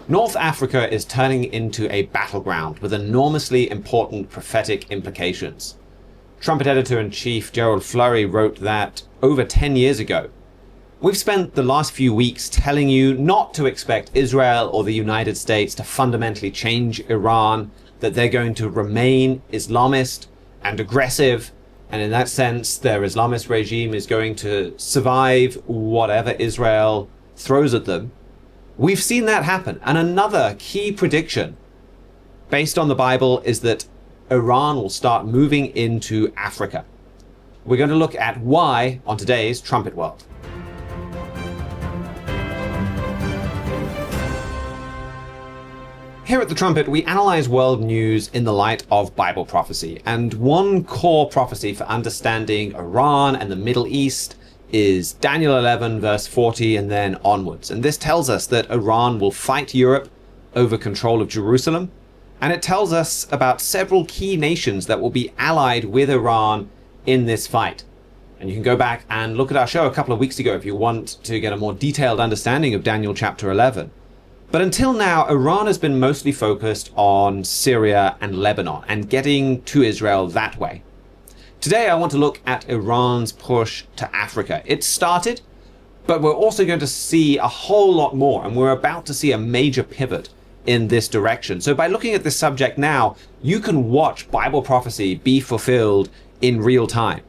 North Africa is turning into a battleground with enormously important prophetic implications. Trumpet editor-in-chief Gerald Flurry wrote that over 10 years ago. We've spent the last few weeks telling you not to expect Israel or the United States to fundamentally change Iran, that they're going to remain Islamist and aggressive, and in that sense, their Islamist regime is going to survive whatever Israel throws at them. We've seen that happen. And another key prediction based on the Bible is that Iran will start moving into Africa. We're going to look at why on today's Trumpet World. Here at The Trumpet, we analyze world news in the light of Bible prophecy. And one core prophecy for understanding Iran and the Middle East is Daniel 11 verse 40 and then onwards. And this tells us that Iran will fight Europe over control of Jerusalem. And it tells us about several key nations that will be allied with Iran in this fight. And you can go back and look at our show a couple of weeks ago if you want to get a more detailed understanding of Daniel chapter 11. But until now, Iran has been mostly focused on Syria and Lebanon and getting to Israel that way. Today, I want to look at Iran's push to Africa. It started, but we're also going to see a whole lot more, and we're about to see a major pivot in this direction. So by looking at this subject now, you can watch Bible prophecy be fulfilled in real time.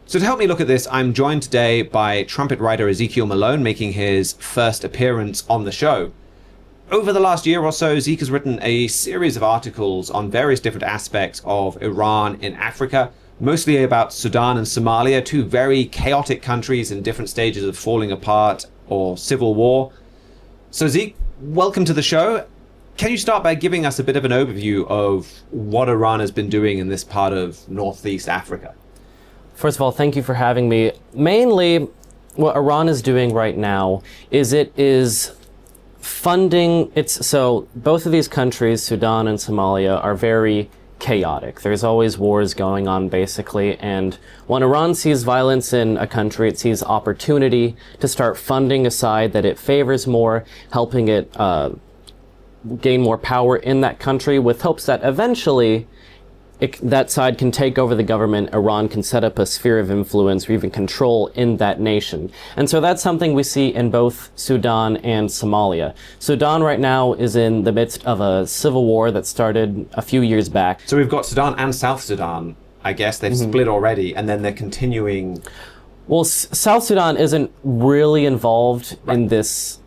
So to help me look at this, I'm joined today by trumpet writer Ezekiel Malone, making his first appearance on the show. Over the last year or so, Zeke has written a series of articles on various different aspects of Iran in Africa, mostly about Sudan and Somalia, two very chaotic countries in different stages of falling apart or civil war. So Zeke, welcome to the show. Can you start by giving us a bit of an overview of what Iran has been doing in this part of Northeast Africa? First of all, thank you for having me. Mainly, what Iran is doing right now is it is funding, so both of these countries, Sudan and Somalia, are very chaotic. There's always wars going on, basically, and when Iran sees violence in a country, it sees opportunity to start funding a side that it favors more, helping it gain more power in that country, with hopes that eventually that side can take over the government. Iran can set up a sphere of influence or even control in that nation. And so that's something we see in both Sudan and Somalia. Sudan right now is in the midst of a civil war that started a few years back. So we've got Sudan and South Sudan, I guess. They've split already, and then they're continuing. Well, South Sudan isn't really involved in this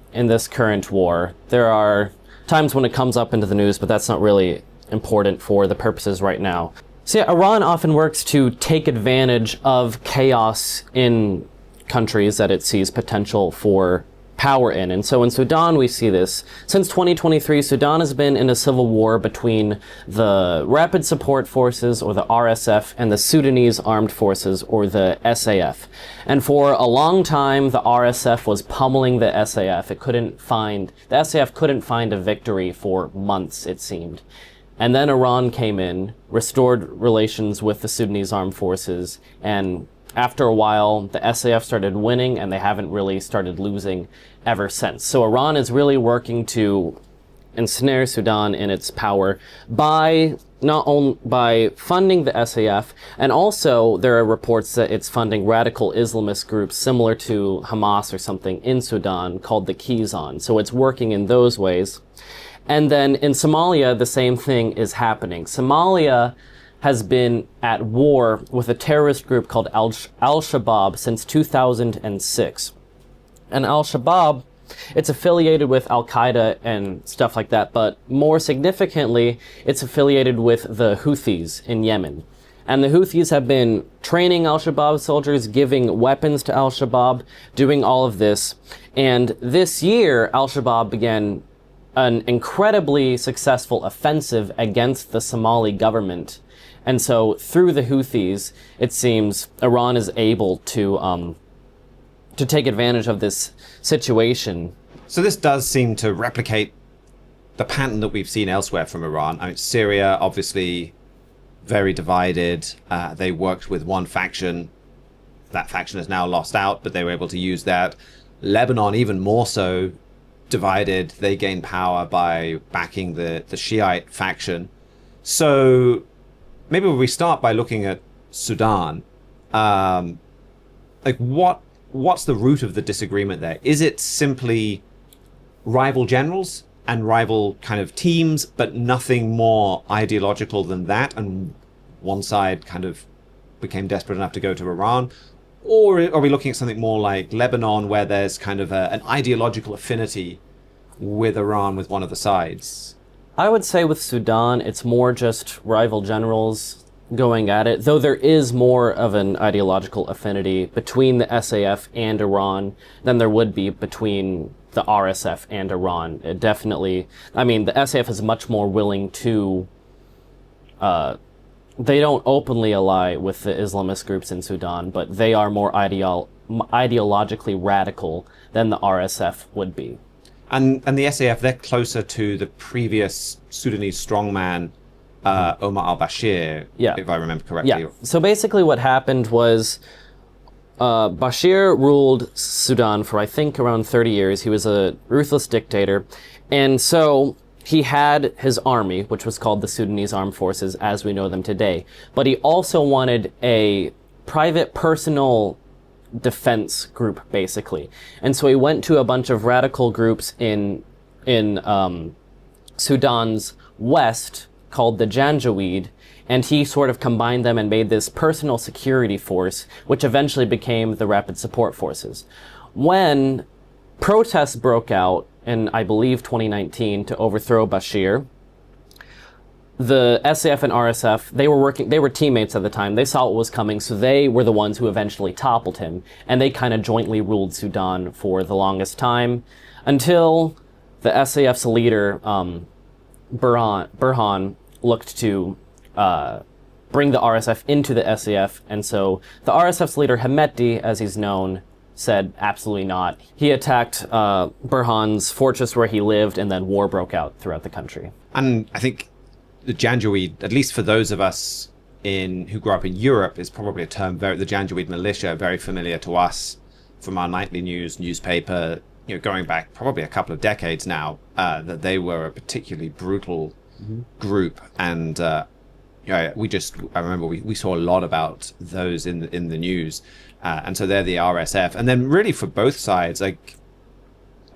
current war. There are times when it comes up into the news, but that's not really important for the purposes right now. So yeah, Iran often works to take advantage of chaos in countries that it sees potential for power in. And so in Sudan, we see this. Since 2023, Sudan has been in a civil war between the Rapid Support Forces, or the RSF, and the Sudanese Armed Forces, or the SAF. And for a long time, the RSF was pummeling the SAF. The SAF couldn't find a victory for months, it seemed. And then Iran came in, restored relations with the Sudanese armed forces, and after a while, the SAF started winning, and they haven't really started losing ever since. So Iran is really working to ensnare Sudan in its power by funding the SAF, and also there are reports that it's funding radical Islamist groups similar to Hamas or something in Sudan called the Kizan. So it's working in those ways. And then in Somalia, the same thing is happening. Somalia has been at war with a terrorist group called Al-Shabaab since 2006. And Al-Shabaab, it's affiliated with Al-Qaeda and stuff like that, but more significantly, it's affiliated with the Houthis in Yemen. And the Houthis have been training Al-Shabaab soldiers, giving weapons to Al-Shabaab, doing all of this. And this year, Al-Shabaab began an incredibly successful offensive against the Somali government. And so through the Houthis, it seems Iran is able to take advantage of this situation. So this does seem to replicate the pattern that we've seen elsewhere from Iran. I mean, Syria, obviously very divided. They worked with one faction. That faction has now lost out, but they were able to use that. Lebanon, even more so. divided. They gain power by backing the Shiite faction. So maybe we start by looking at Sudan. Like what's the root of the disagreement there? Is it simply rival generals and rival kind of teams, but nothing more ideological than that? And one side kind of became desperate enough to go to Iran? Or are we looking at something more like Lebanon, where there's kind of an ideological affinity with Iran with one of the sides? I would say with Sudan, it's more just rival generals going at it, though there is more of an ideological affinity between the SAF and Iran than there would be between the RSF and Iran. It definitely, I mean, the SAF is much more willing to, they don't openly ally with the Islamist groups in Sudan, but they are more ideologically radical than the RSF would be. And the SAF, they're closer to the previous Sudanese strongman, Omar al-Bashir, if I remember correctly. Yeah. So basically what happened was Bashir ruled Sudan for, I think, around 30 years. He was a ruthless dictator. And so he had his army, which was called the Sudanese Armed Forces as we know them today. But he also wanted a private, personal defense group, basically. And so he went to a bunch of radical groups in Sudan's west called the Janjaweed, and he sort of combined them and made this personal security force, which eventually became the Rapid Support Forces. When protests broke out in, I believe, 2019 to overthrow Bashir, the SAF and RSF, they were teammates at the time. They saw what was coming, so they were the ones who eventually toppled him, and they kind of jointly ruled Sudan for the longest time until the SAF's leader, Burhan, looked to bring the RSF into the SAF, and so the RSF's leader, Hemeti, as he's known, said absolutely not. He attacked Burhan's fortress where he lived, and then war broke out throughout the country. And I think the Janjaweed, at least for those of us who grew up in Europe, is probably a term, the Janjaweed militia, very familiar to us from our nightly newspaper, going back probably a couple of decades now, that they were a particularly brutal group. And I remember we saw a lot about those in the news. And so they're the RSF. And then really for both sides, like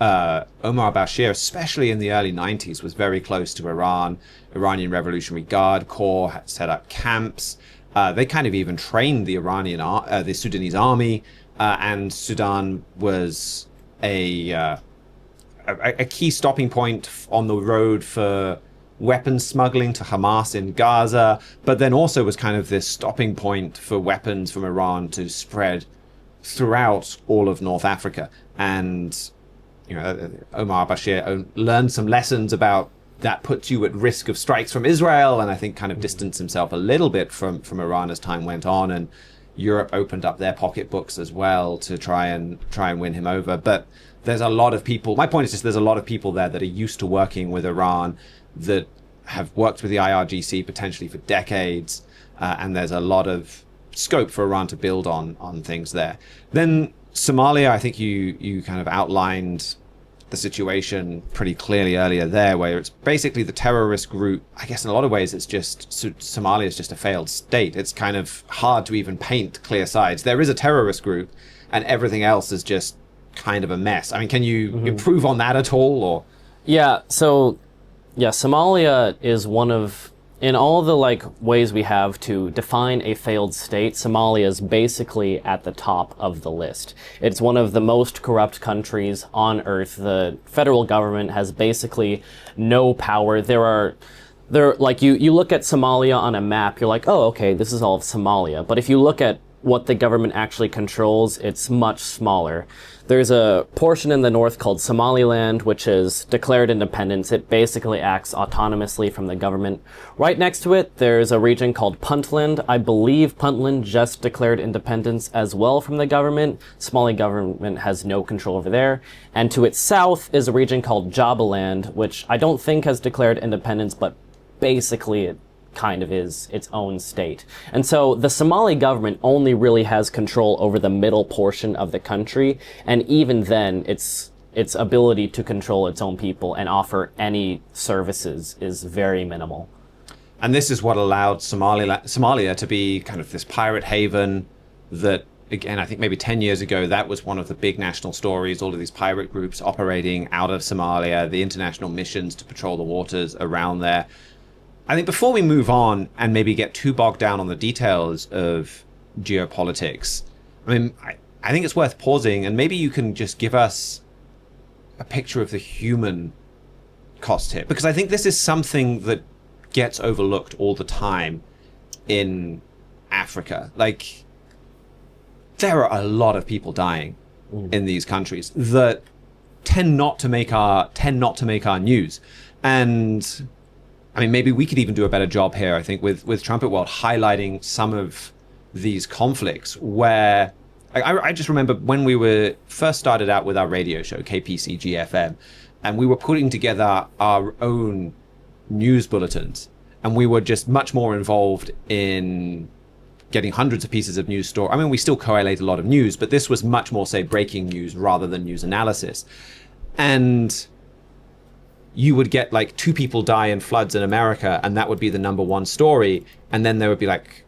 Omar al-Bashir, especially in the early 90s, was very close to Iran. Iranian Revolutionary Guard Corps had set up camps. They kind of even trained the Sudanese army. And Sudan was a key stopping point on the road for weapons smuggling to Hamas in Gaza, but then also was kind of this stopping point for weapons from Iran to spread throughout all of North Africa. And Omar al-Bashir learned some lessons about that puts you at risk of strikes from Israel, and I think kind of distanced himself a little bit from Iran as time went on, and Europe opened up their pocketbooks as well to try and win him over. But there's a lot of people, my point is just there's a lot of people there that are used to working with Iran, that have worked with the IRGC potentially for decades, and there's a lot of scope for Iran to build on things there. Then Somalia, I think you kind of outlined the situation pretty clearly earlier there, where it's basically the terrorist group. I guess in a lot of ways it's just Somalia is just a failed state. It's kind of hard to even paint clear sides. There is a terrorist group, and everything else is just kind of a mess. I mean, can you improve on that at all? Or Somalia is one of, in all the ways we have to define a failed state, Somalia is basically at the top of the list. It's one of the most corrupt countries on earth. The federal government has basically no power. You look at Somalia on a map, you're like, oh, okay, this is all of Somalia. But if you look at what the government actually controls, it's much smaller. There's a portion in the north called Somaliland, which has declared independence. It basically acts autonomously from the government. Right next to it, there's a region called Puntland. I believe Puntland just declared independence as well from the government. Somali government has no control over there. And to its south is a region called Jabaland, which I don't think has declared independence, but basically it kind of is its own state. And so the Somali government only really has control over the middle portion of the country, and even then it's its ability to control its own people and offer any services is very minimal. And this is what allowed Somalia to be kind of this pirate haven that, again, I think maybe 10 years ago, that was one of the big national stories, all of these pirate groups operating out of Somalia, the international missions to patrol the waters around there. I think before we move on and maybe get too bogged down on the details of geopolitics, I mean, I think it's worth pausing, and maybe you can just give us a picture of the human cost here, because I think this is something that gets overlooked all the time in Africa. Like, there are a lot of people dying in these countries that tend not to make our news. And I mean, maybe we could even do a better job here, I think, with Trumpet World, highlighting some of these conflicts where I just remember when we were first started out with our radio show, KPC GFM, and we were putting together our own news bulletins, and we were just much more involved in getting hundreds of pieces of news story. I mean, we still correlate a lot of news, but this was much more, say, breaking news rather than news analysis. And you would get like 2 people die in floods in America, and that would be the number one story. And then there would be like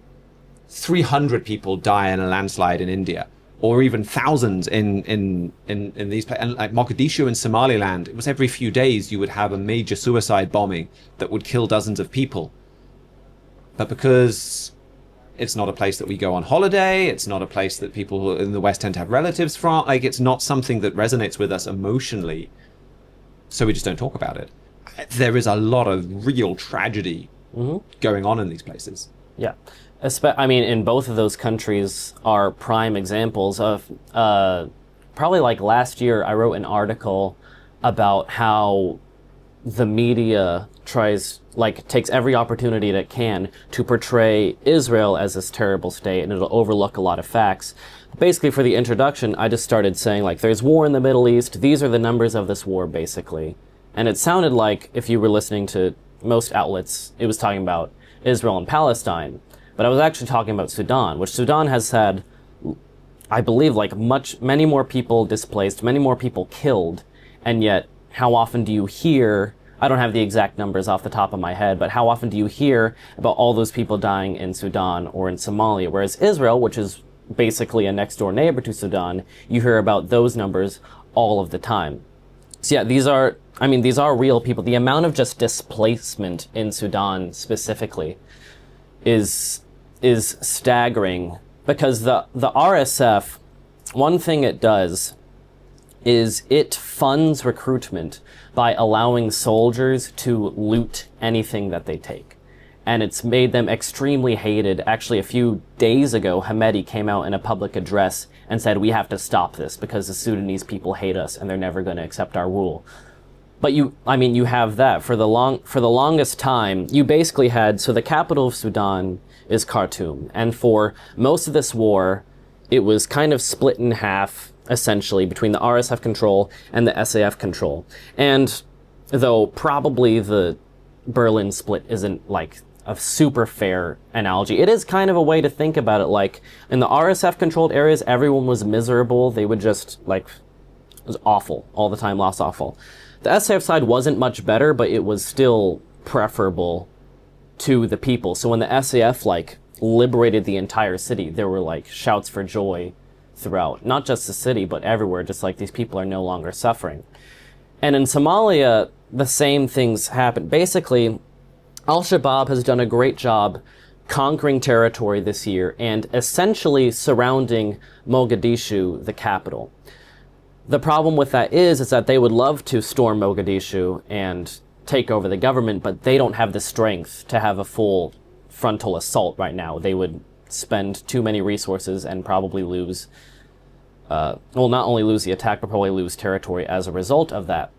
300 people die in a landslide in India, or even thousands in these places. And like Mogadishu in Somaliland, it was every few days you would have a major suicide bombing that would kill dozens of people. But because it's not a place that we go on holiday, it's not a place that people in the West tend to have relatives from, like, it's not something that resonates with us emotionally, so we just don't talk about it. There is a lot of real tragedy going on in these places. Yeah. I mean, in both of those countries are prime examples of, probably like last year, I wrote an article about how the media takes every opportunity that it can to portray Israel as this terrible state, and it'll overlook a lot of facts. Basically, for the introduction, I just started saying, like, there's war in the Middle East, these are the numbers of this war, basically. And it sounded like, if you were listening to most outlets, it was talking about Israel and Palestine. But I was actually talking about Sudan, which Sudan has had, I believe, like many more people displaced, many more people killed, and yet how often do you hear, I don't have the exact numbers off the top of my head, but how often do you hear about all those people dying in Sudan or in Somalia? Whereas Israel, which is basically a next door neighbor to Sudan, you hear about those numbers all of the time. So yeah, these are real people. The amount of just displacement in Sudan specifically is staggering, because the RSF, one thing it does is it funds recruitment by allowing soldiers to loot anything that they take. And it's made them extremely hated. Actually, a few days ago, Hamedi came out in a public address and said, we have to stop this because the Sudanese people hate us and they're never going to accept our rule. But you have that. For the longest time, you basically had, so the capital of Sudan is Khartoum. And for most of this war, it was kind of split in half, essentially, between the RSF control and the SAF control. And though probably the Berlin split isn't like a super fair analogy, it is kind of a way to think about it. Like, in the RSF controlled areas, everyone was miserable. They would just, like, it was awful all the time, lost awful. The SAF side wasn't much better, but it was still preferable to the people. So when the SAF, like, liberated the entire city, there were, like, shouts for joy throughout, not just the city, but everywhere, just like these people are no longer suffering. And in Somalia, the same things happen. Basically, Al-Shabaab has done a great job conquering territory this year and essentially surrounding Mogadishu, the capital. The problem with that is that they would love to storm Mogadishu and take over the government, but they don't have the strength to have a full frontal assault right now. They would spend too many resources and probably lose, not only lose the attack, but probably lose territory as a result of that.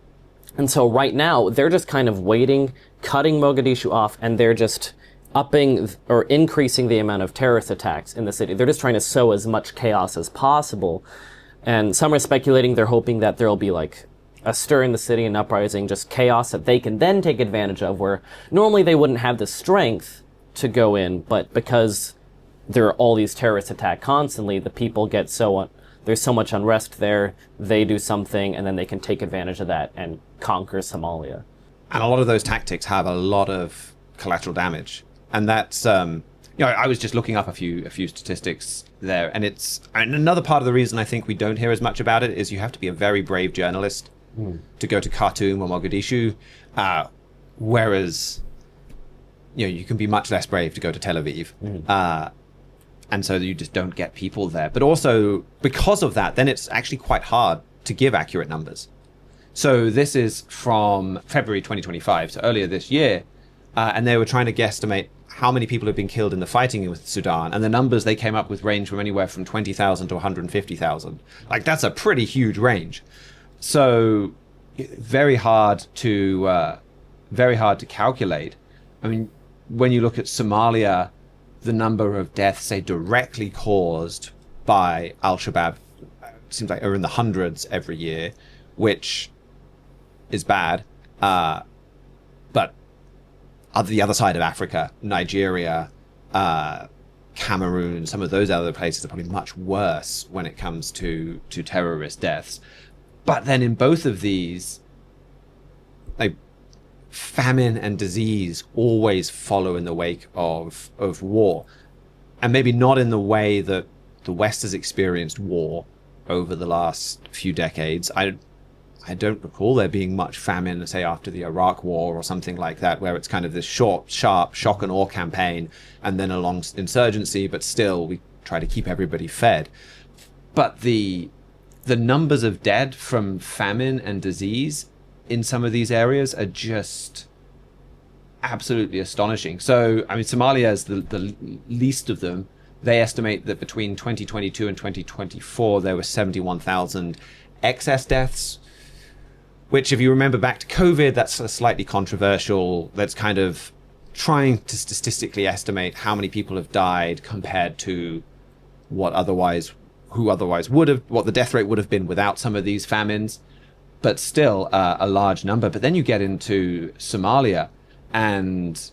And so right now, they're just kind of waiting, cutting Mogadishu off, and they're just upping or increasing the amount of terrorist attacks in the city. They're just trying to sow as much chaos as possible. And some are speculating they're hoping that there'll be like a stir in the city, an uprising, just chaos that they can then take advantage of, where normally they wouldn't have the strength to go in, but because there are all these terrorist attacks constantly, the people get so there's so much unrest there, they do something, and then they can take advantage of that and conquer Somalia. And a lot of those tactics have a lot of collateral damage. And that's, I was just looking up a few statistics there. And another part of the reason I think we don't hear as much about it is you have to be a very brave journalist to go to Khartoum or Mogadishu. Whereas, you can be much less brave to go to Tel Aviv. And so you just don't get people there. But also, because of that, then it's actually quite hard to give accurate numbers. So this is from February 2025, so earlier this year. And they were trying to guesstimate how many people have been killed in the fighting with Sudan. And the numbers they came up with range from anywhere from 20,000 to 150,000. Like, that's a pretty huge range. So very hard to calculate. I mean, when you look at Somalia, the number of deaths, say, directly caused by Al-Shabaab, seems like are in the hundreds every year, which is bad. But the other side of Africa, Nigeria, Cameroon, some of those other places are probably much worse when it comes to terrorist deaths. But then in both of these, like, famine and disease always follow in the wake of war. And maybe not in the way that the West has experienced war over the last few decades. I don't recall there being much famine, say, after the Iraq War or something like that, where it's kind of this short, sharp shock and awe campaign and then a long insurgency, but still we try to keep everybody fed. But the numbers of dead from famine and disease in some of these areas are just absolutely astonishing. So, I mean, Somalia is the least of them. They estimate that between 2022 and 2024, there were 71,000 excess deaths, which, if you remember back to COVID, that's a slightly controversial. That's kind of trying to statistically estimate how many people have died compared to what the death rate would have been without some of these famines. But still a large number. But then you get into Somalia and,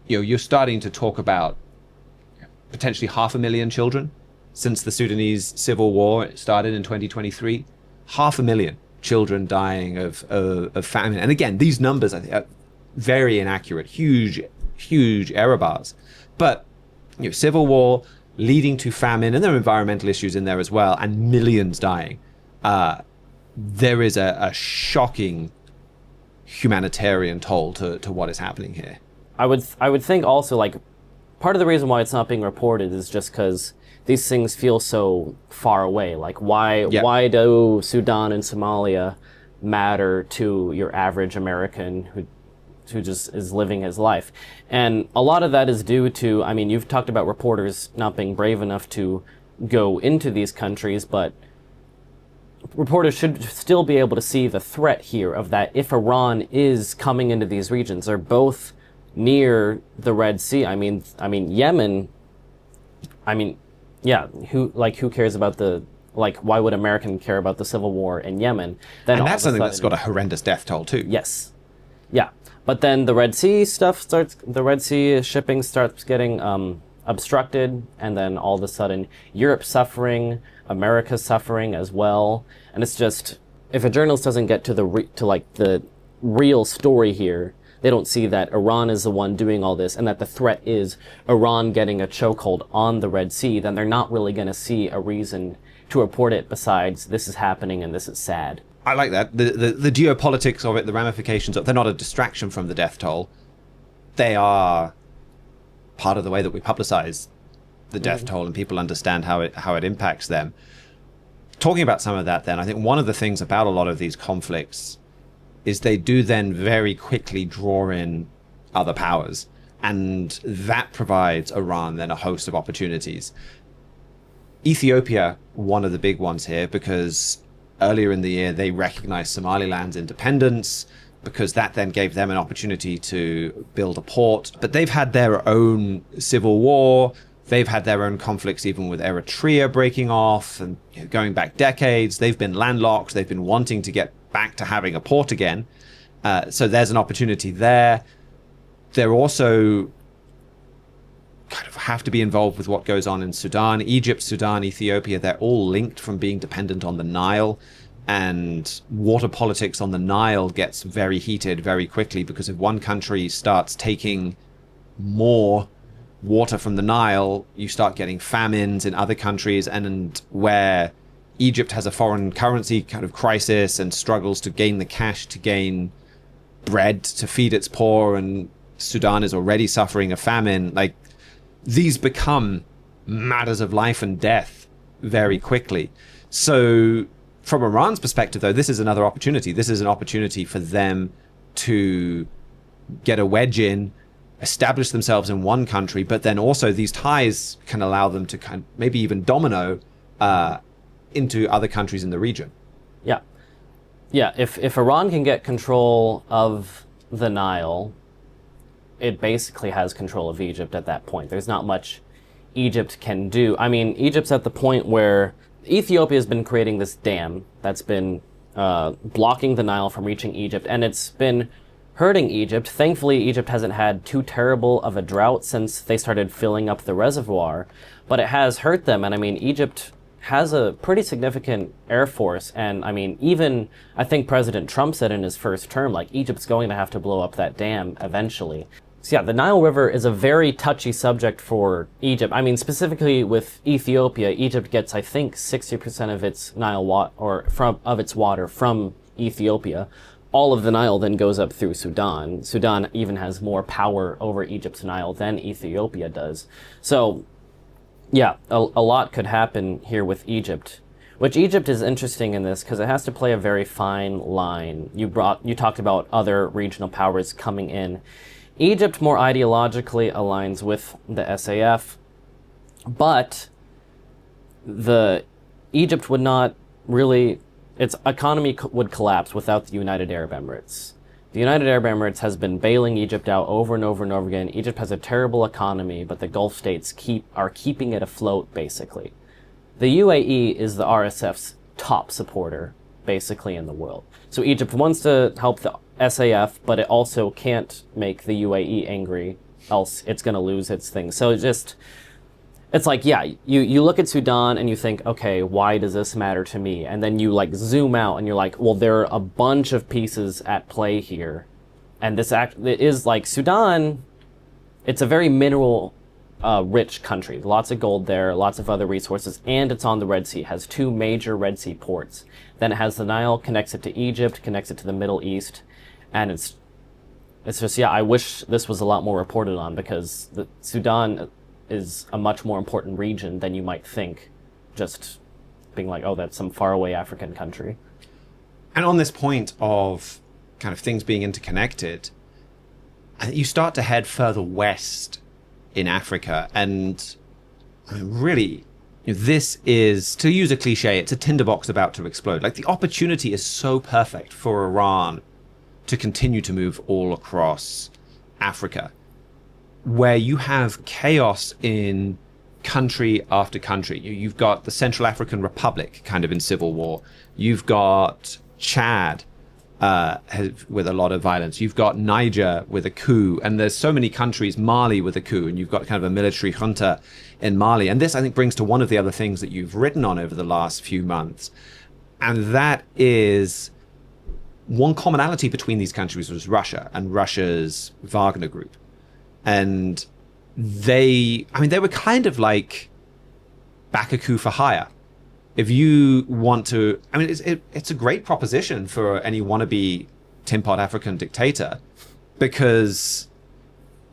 you're starting to talk about potentially 500,000 children since the Sudanese civil war started in 2023. 500,000 children dying of famine. And again, these numbers are very inaccurate, huge error bars. But, civil war leading to famine, and there are environmental issues in there as well, and millions dying. There is a shocking humanitarian toll to what is happening here. I would think also, like, part of the reason why it's not being reported is just because these things feel so far away. Like, why do Sudan and Somalia matter to your average American who just is living his life? And a lot of that is due to, I mean, you've talked about reporters not being brave enough to go into these countries, but reporters should still be able to see the threat here of that if Iran is coming into these regions. They're both near the Red Sea. I mean Yemen, who cares about why would American care about the civil war in Yemen? Then and that's something that's got a horrendous death toll too. Yes. Yeah. But then the Red Sea shipping starts getting obstructed, and then all of a sudden Europe's suffering, America's suffering as well. And it's just, if a journalist doesn't get to the real story here, they don't see that Iran is the one doing all this and that the threat is Iran getting a chokehold on the Red Sea, then they're not really going to see a reason to report it besides this is happening and this is sad. I like that. The geopolitics of it, the ramifications of it, they're not a distraction from the death toll. They are part of the way that we publicize the death toll and people understand how it impacts them. Talking about some of that then, I think one of the things about a lot of these conflicts is they do then very quickly draw in other powers. And that provides Iran then a host of opportunities. Ethiopia, one of the big ones here, because earlier in the year they recognized Somaliland's independence, because that then gave them an opportunity to build a port. But they've had their own civil war. They've had their own conflicts even with Eritrea breaking off and going back decades. They've been landlocked. They've been wanting to get back to having a port again. So there's an opportunity there. They're also kind of have to be involved with what goes on in Sudan. Egypt, Sudan, Ethiopia, they're all linked from being dependent on the Nile. And water politics on the Nile gets very heated very quickly, because if one country starts taking more water from the Nile, you start getting famines in other countries. And where Egypt has a foreign currency kind of crisis and struggles to gain the cash to gain bread to feed its poor, and Sudan is already suffering a famine, like, these become matters of life and death very quickly. So from Iran's perspective, though, this is another opportunity. This is an opportunity for them to get a wedge in, establish themselves in one country, but then also these ties can allow them to kind of maybe even domino into other countries in the region. Yeah. Yeah, if Iran can get control of the Nile, it basically has control of Egypt at that point. There's not much Egypt can do. I mean, Egypt's at the point where Ethiopia has been creating this dam that's been blocking the Nile from reaching Egypt, and it's been hurting Egypt. Thankfully, Egypt hasn't had too terrible of a drought since they started filling up the reservoir, but it has hurt them. And I mean, Egypt has a pretty significant air force, and I mean, even I think President Trump said in his first term, like, Egypt's going to have to blow up that dam eventually. So yeah, the Nile River is a very touchy subject for Egypt. I mean, specifically with Ethiopia, Egypt gets, I think, 60% of its Nile water from Ethiopia. All of the Nile then goes up through Sudan. Sudan even has more power over Egypt's Nile than Ethiopia does. So yeah, a lot could happen here with Egypt, which Egypt is interesting in this because it has to play a very fine line. You talked about other regional powers coming in. Egypt more ideologically aligns with the SAF, but Egypt would not really, its economy would collapse without the United Arab Emirates. The United Arab Emirates has been bailing Egypt out over and over and over again. Egypt has a terrible economy, but the Gulf states are keeping it afloat, basically. The UAE is the RSF's top supporter, basically, in the world. So Egypt wants to help the SAF, but it also can't make the UAE angry, else it's going to lose its thing. So it's like, yeah, you look at Sudan and you think, okay, why does this matter to me? And then you like zoom out and you're like, well, there are a bunch of pieces at play here. And it is like Sudan, it's a very mineral rich country. Lots of gold there, lots of other resources, and it's on the Red Sea. It has two major Red Sea ports. Then it has the Nile, connects it to Egypt, connects it to the Middle East. And it's just, yeah, I wish this was a lot more reported on, because Sudan is a much more important region than you might think, just being like, oh, that's some faraway African country. And on this point of kind of things being interconnected, you start to head further west in Africa, and really, this is, to use a cliche, it's a tinderbox about to explode. Like, the opportunity is so perfect for Iran to continue to move all across Africa, where you have chaos in country after country. You've got the Central African Republic kind of in civil war. You've got Chad with a lot of violence. You've got Niger with a coup. And there's so many countries, Mali with a coup, and you've got kind of a military junta in Mali. And this, I think, brings to one of the other things that you've written on over the last few months. And that is, one commonality between these countries was Russia and Russia's Wagner group. And they were kind of like back a coup for hire. If you want to, it's a great proposition for any wannabe tin pot African dictator, because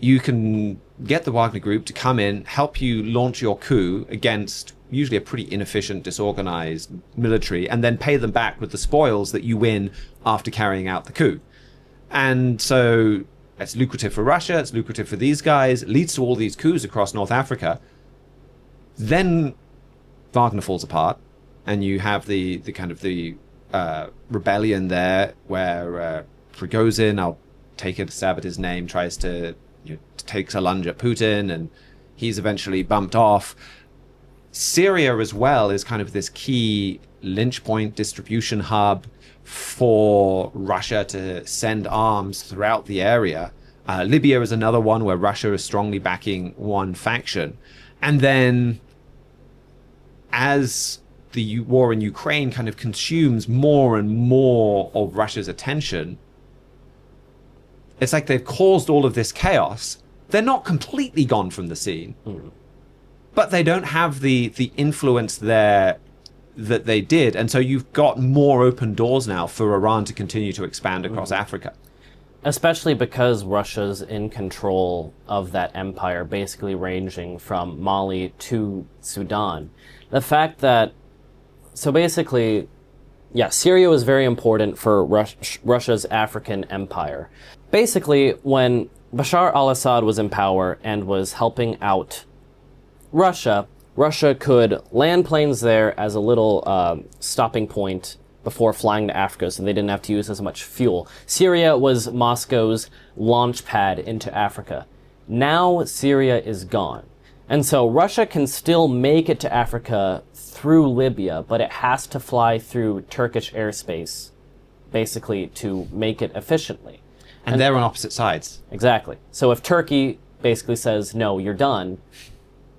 you can get the Wagner group to come in, help you launch your coup against usually a pretty inefficient, disorganized military, and then pay them back with the spoils that you win after carrying out the coup. And so it's lucrative for Russia, it's lucrative for these guys, it leads to all these coups across North Africa. Then Wagner falls apart, and you have the kind of the rebellion there, where Prigozhin, I'll take a stab at his name, tries to takes a lunge at Putin, and he's eventually bumped off. Syria as well is kind of this key lynch point distribution hub for Russia to send arms throughout the area. Libya is another one where Russia is strongly backing one faction. And then as the war in Ukraine kind of consumes more and more of Russia's attention, it's like they've caused all of this chaos. They're not completely gone from the scene, but they don't have the influence there that they did. And so you've got more open doors now for Iran to continue to expand across Africa. Especially because Russia's in control of that empire, basically ranging from Mali to Sudan. The fact that, so basically, yeah, Syria was very important for Russia's African empire. Basically, when Bashar al-Assad was in power and was helping out Russia, Russia could land planes there as a little stopping point before flying to Africa, so they didn't have to use as much fuel. Syria was Moscow's launch pad into Africa. Now Syria is gone. And so Russia can still make it to Africa through Libya, but it has to fly through Turkish airspace, basically, to make it efficiently. And they're on opposite sides. Exactly. So if Turkey basically says, no, you're done,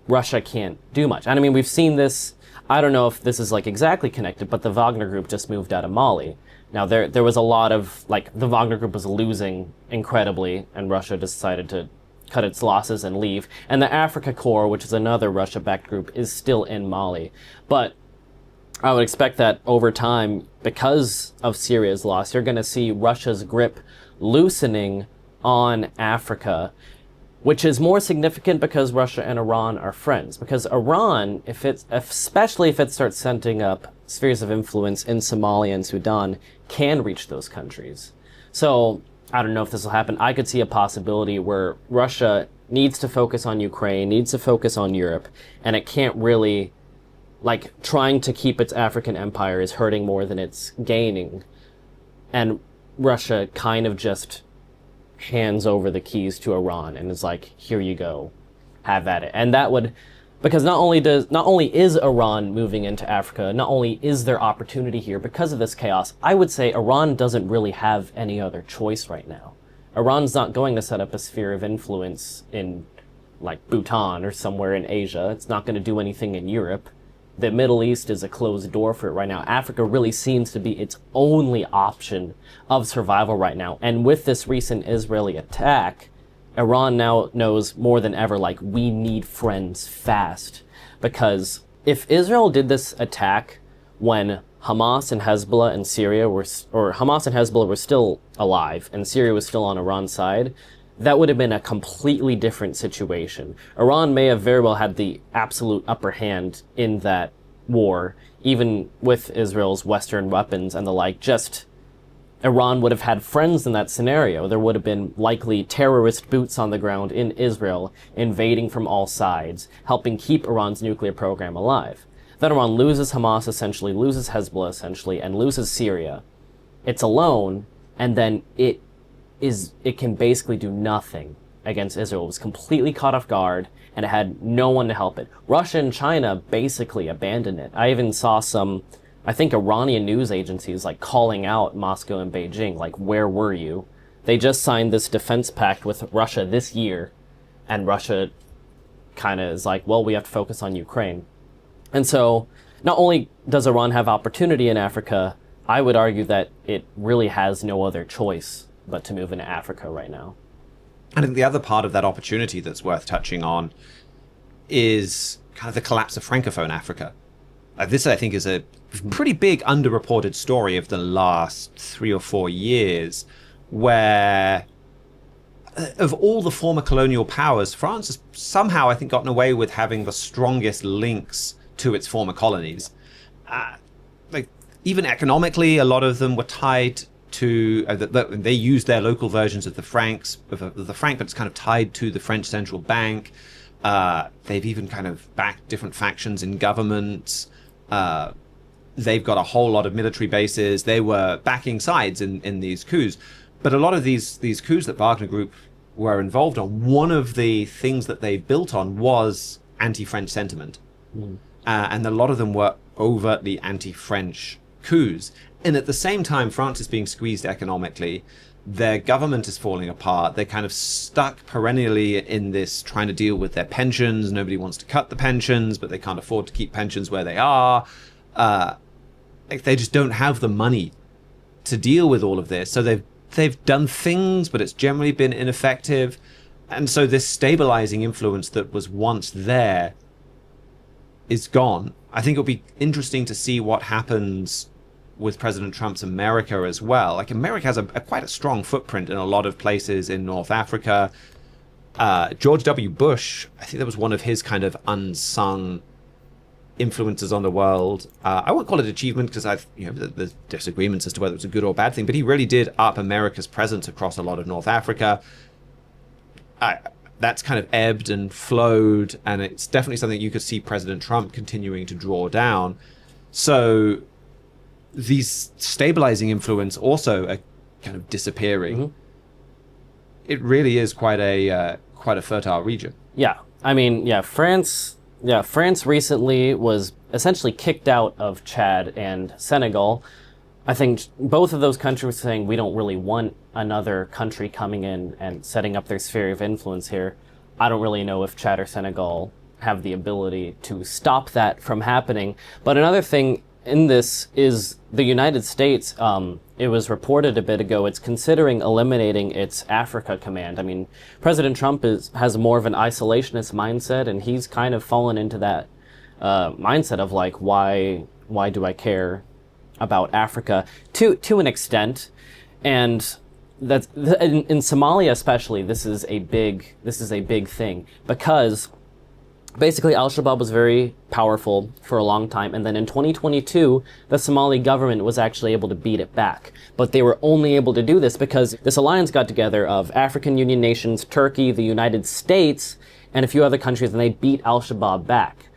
Russia can't do much. And I mean, we've seen this. I don't know if this is like exactly connected, but the Wagner Group just moved out of Mali. Now there was a lot of, like, the Wagner Group was losing incredibly, and Russia decided to cut its losses and leave. And the Africa Corps, which is another Russia-backed group, is still in Mali. But I would expect that over time, because of Syria's loss, you're going to see Russia's grip loosening on Africa, which is more significant because Russia and Iran are friends. Because Iran, especially if it starts setting up spheres of influence in Somalia and Sudan, can reach those countries. So I don't know if this will happen. I could see a possibility where Russia needs to focus on Ukraine, needs to focus on Europe, and it can't really, like, trying to keep its African empire is hurting more than it's gaining. And Russia kind of just hands over the keys to Iran and is like, here you go, have at it. And that would, because not only is Iran moving into Africa, not only is there opportunity here because of this chaos, I would say Iran doesn't really have any other choice right now. Iran's not going to set up a sphere of influence in, like, Bhutan or somewhere in Asia. It's not going to do anything in Europe. The Middle East is a closed door for it right now. Africa really seems to be its only option of survival right now. And with this recent Israeli attack, Iran now knows more than ever, like, we need friends fast. Because if Israel did this attack when Hamas and Hezbollah and Syria were, or Hamas and Hezbollah were still alive and Syria was still on Iran's side, that would have been a completely different situation. Iran may have very well had the absolute upper hand in that war, even with Israel's Western weapons and the like. Just Iran would have had friends in that scenario. There would have been likely terrorist boots on the ground in Israel, invading from all sides, helping keep Iran's nuclear program alive. Then Iran loses Hamas essentially, loses Hezbollah essentially, and loses Syria. It's alone, and then it can basically do nothing against Israel. It was completely caught off guard, and it had no one to help it. Russia and China basically abandoned it. I even saw some, I think, Iranian news agencies, like, calling out Moscow and Beijing, like, where were you? They just signed this defense pact with Russia this year, and Russia kind of is like, well, we have to focus on Ukraine. And so, not only does Iran have opportunity in Africa, I would argue that it really has no other choice but to move into Africa right now. I think the other part of that opportunity that's worth touching on is kind of the collapse of Francophone Africa. This, I think, is a pretty big underreported story of the last 3 or 4 years, where of all the former colonial powers, France has somehow, I think, gotten away with having the strongest links to its former colonies. Like, even economically, a lot of them were tied to they use their local versions of the francs, of the franc, but it's kind of tied to the French central bank. They've even kind of backed different factions in government. They've got a whole lot of military bases. They were backing sides in these coups. But a lot of these coups that Wagner Group were involved on, one of the things that they built on was anti-French sentiment. And a lot of them were overtly anti-French coups. And at the same time, France is being squeezed economically. their government is falling apart. They're kind of stuck perennially in this trying to deal with their pensions. Nobody wants to cut the pensions, but they can't afford to keep pensions where they are. They just don't have the money to deal with all of this. So they've done things, but it's generally been ineffective. And so this stabilizing influence that was once there is gone. I think it'll be interesting to see what happens with President Trump's America as well. Like, America has quite a strong footprint in a lot of places in North Africa. George W. Bush, I think that was one of his kind of unsung influences on the world. I won't call it achievement because there's disagreements as to whether it's a good or bad thing, but he really did up America's presence across a lot of North Africa. That's kind of ebbed and flowed, and it's definitely something you could see President Trump continuing to draw down. So these stabilizing influence also are kind of disappearing. Mm-hmm. It really is quite a fertile region. Yeah, I mean, France recently was essentially kicked out of Chad and Senegal. I think both of those countries were saying we don't really want another country coming in and setting up their sphere of influence here. I don't really know if Chad or Senegal have the ability to stop that from happening. But another thing in this is the United States, it was reported a bit ago, it's considering eliminating its Africa command. I mean, President Trump has more of an isolationist mindset, and he's kind of fallen into that mindset of like, why do I care about Africa to an extent? And that's in Somalia especially, this is a big thing, because basically, al-Shabaab was very powerful for a long time, and then in 2022, the Somali government was actually able to beat it back. But they were only able to do this because this alliance got together of African Union nations, Turkey, the United States, and a few other countries, and they beat al-Shabaab back.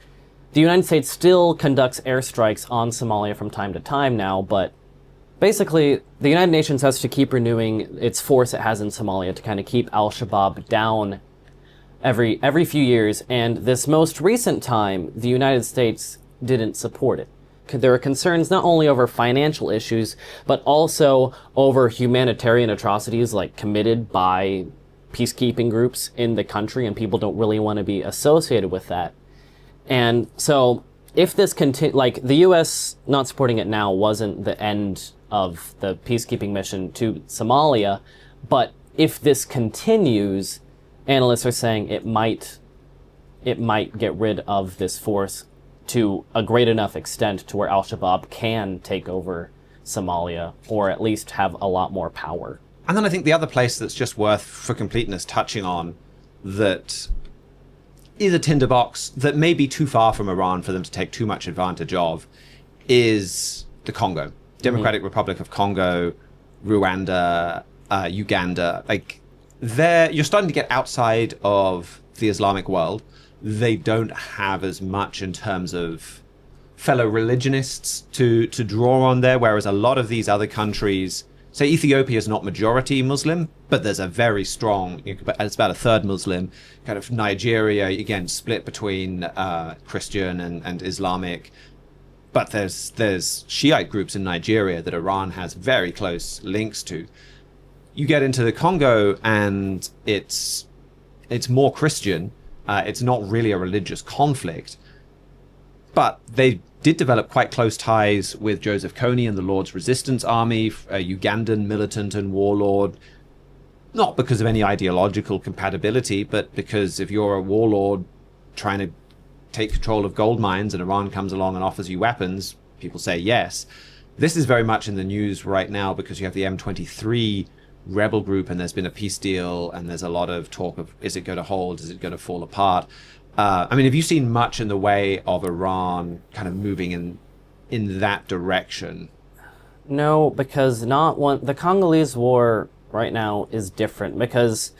The United States still conducts airstrikes on Somalia from time to time now, but basically, the United Nations has to keep renewing its force it has in Somalia to kind of keep al-Shabaab down every few years, and this most recent time, the United States didn't support it. There are concerns not only over financial issues, but also over humanitarian atrocities like committed by peacekeeping groups in the country, and people don't really want to be associated with that. And so, if this like the U.S. not supporting it now wasn't the end of the peacekeeping mission to Somalia, but if this continues, analysts are saying it might get rid of this force to a great enough extent to where al-Shabaab can take over Somalia, or at least have a lot more power. And then I think the other place that's just worth, for completeness, touching on, that is a tinderbox that may be too far from Iran for them to take too much advantage of, is the Congo. Democratic Republic of Congo, Rwanda, Uganda. Like, you're starting to get outside of the Islamic world. They don't have as much in terms of fellow religionists to draw on there, whereas a lot of these other countries, say Ethiopia is not majority Muslim, but there's a very strong, it's about a third Muslim. Kind of Nigeria, again, split between Christian and Islamic. But there's Shiite groups in Nigeria that Iran has very close links to. You get into the Congo and it's more Christian. It's not really a religious conflict. But they did develop quite close ties with Joseph Kony and the Lord's Resistance Army, a Ugandan militant and warlord. Not because of any ideological compatibility, but because if you're a warlord trying to take control of gold mines and Iran comes along and offers you weapons, people say yes. This is very much in the news right now because you have the M23 rebel group and there's been a peace deal and there's a lot of talk of, is it going to hold, is it going to fall apart? I mean, have you seen much in the way of Iran kind of moving in that direction? No, because the Congolese war right now is different, because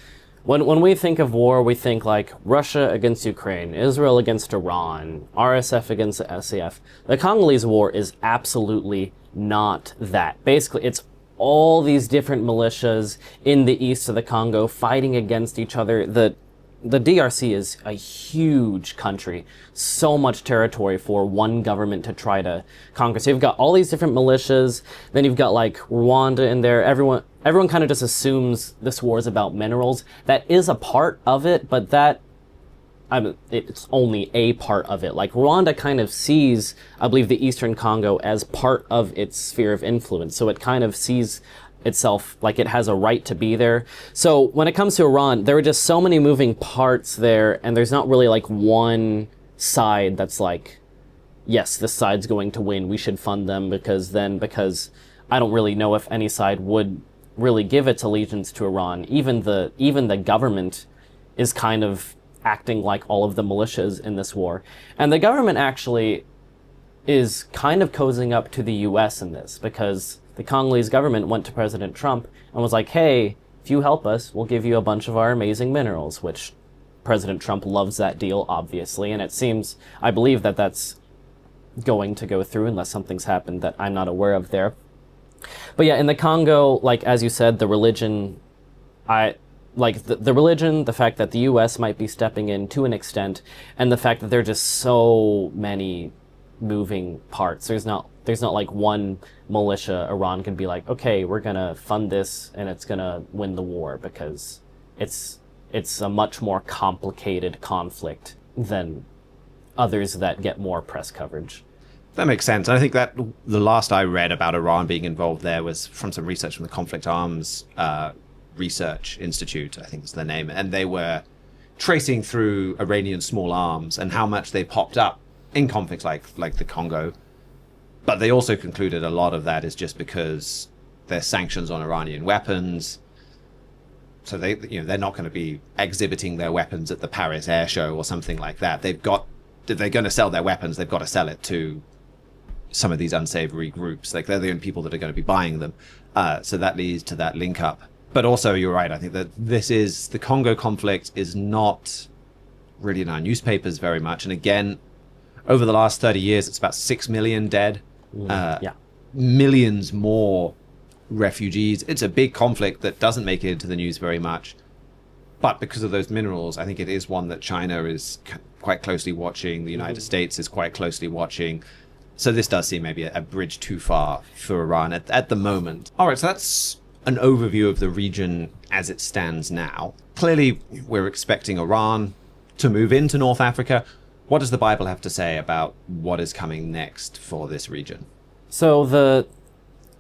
when we think of war, we think like Russia against Ukraine, Israel against Iran, RSF against the SAF. The Congolese war is absolutely not that. Basically, it's all these different militias in the east of the Congo fighting against each other. The DRC is a huge country, so much territory for one government to try to conquer. So you've got all these different militias, then you've got like Rwanda in there, everyone kind of just assumes this war is about minerals. That is a part of it, but that it's only a part of it. Like, Rwanda kind of sees, I believe, the Eastern Congo as part of its sphere of influence. So it kind of sees itself like it has a right to be there. So when it comes to Iran, there are just so many moving parts there, and there's not really like one side that's like, yes, this side's going to win, we should fund them, because I don't really know if any side would really give its allegiance to Iran. Even the government is kind of acting like all of the militias in this war. And the government actually is kind of cozying up to the US in this, because the Congolese government went to President Trump and was like, hey, if you help us, we'll give you a bunch of our amazing minerals, which President Trump loves that deal, obviously, and it seems, I believe that that's going to go through unless something's happened that I'm not aware of there. But yeah, in the Congo, like, as you said, the religion, the religion, the fact that the US might be stepping in to an extent, and the fact that there are just so many moving parts. There's not like one militia Iran can be like, okay, we're gonna fund this and it's gonna win the war, because it's a much more complicated conflict than others that get more press coverage. That makes sense. And I think that the last I read about Iran being involved there was from some research from the Conflict Arms Research Institute, I think is the name, and they were tracing through Iranian small arms and how much they popped up in conflicts like the Congo. But they also concluded a lot of that is just because there's sanctions on Iranian weapons. So they're not going to be exhibiting their weapons at the Paris Air Show or something like that. If they're going to sell their weapons, they've got to sell it to some of these unsavory groups. Like, they're the only people that are going to be buying them. So that leads to that link up. But also, you're right. I think that the Congo conflict is not really in our newspapers very much. And again, over the last 30 years, it's about 6 million dead. Millions more refugees. It's a big conflict that doesn't make it into the news very much. But because of those minerals, I think it is one that China is quite closely watching. The United States is quite closely watching. So this does seem maybe a bridge too far for Iran at the moment. All right, so that's an overview of the region as it stands now. Clearly, we're expecting Iran to move into North Africa. What does the Bible have to say about what is coming next for this region? So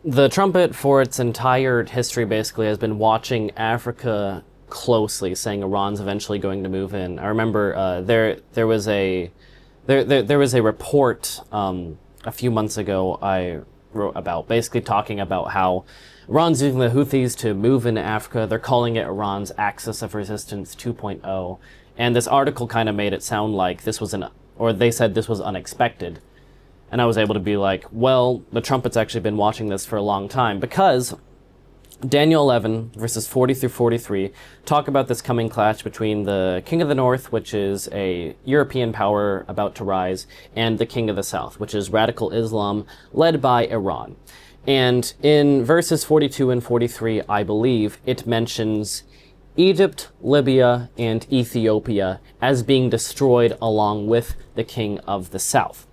the trumpet for its entire history basically has been watching Africa closely, saying Iran's eventually going to move in. I remember there was a report a few months ago I wrote about, basically talking about how Iran's using the Houthis to move into Africa. They're calling it Iran's Axis of Resistance 2.0. And this article kind of made it sound like they said this was unexpected. And I was able to be like, well, the trumpet's actually been watching this for a long time, because Daniel 11, verses 40 through 43, talk about this coming clash between the King of the North, which is a European power about to rise, and the King of the South, which is radical Islam, led by Iran. And in verses 42 and 43, I believe, it mentions Egypt, Libya, and Ethiopia as being destroyed along with the King of the South.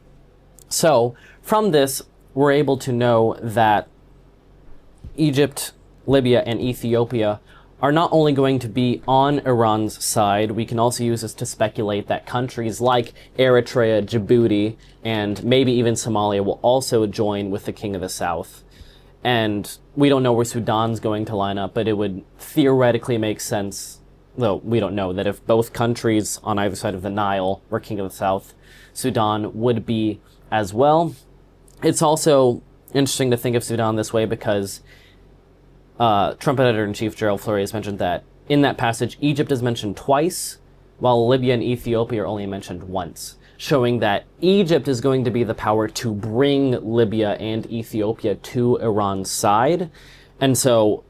So, from this, we're able to know that Egypt, Libya, and Ethiopia are not only going to be on Iran's side, we can also use this to speculate that countries like Eritrea, Djibouti, and maybe even Somalia will also join with the King of the South. And we don't know where Sudan's going to line up, but it would theoretically make sense, though we don't know, that if both countries on either side of the Nile were King of the South, Sudan would be as well. It's also interesting to think of Sudan this way because Trump Editor-in-Chief Gerald Fleury has mentioned that in that passage, Egypt is mentioned twice, while Libya and Ethiopia are only mentioned once, showing that Egypt is going to be the power to bring Libya and Ethiopia to Iran's side. And so,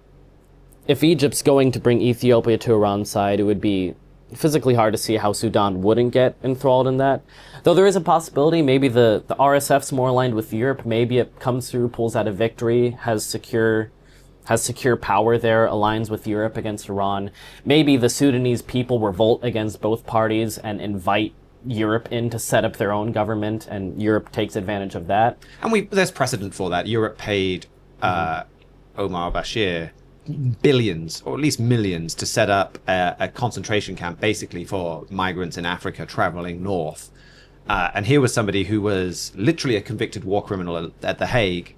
if Egypt's going to bring Ethiopia to Iran's side, it would be physically hard to see how Sudan wouldn't get enthralled in that. Though there is a possibility, maybe the RSF's more aligned with Europe, maybe it comes through, pulls out a victory, has secure power there, aligns with Europe against Iran. Maybe the Sudanese people revolt against both parties and invite Europe in to set up their own government, and Europe takes advantage of that. And there's precedent for that. Europe paid Omar Bashir billions, or at least millions, to set up a concentration camp basically for migrants in Africa traveling north. And here was somebody who was literally a convicted war criminal at The Hague,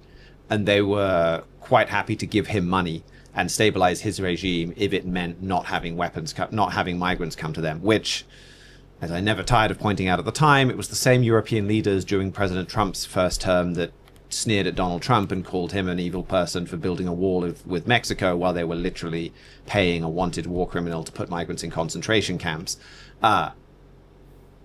and they were quite happy to give him money and stabilize his regime if it meant not having not having migrants come to them, which, as I never tired of pointing out at the time, it was the same European leaders during President Trump's first term that sneered at Donald Trump and called him an evil person for building a wall with Mexico while they were literally paying a wanted war criminal to put migrants in concentration camps. But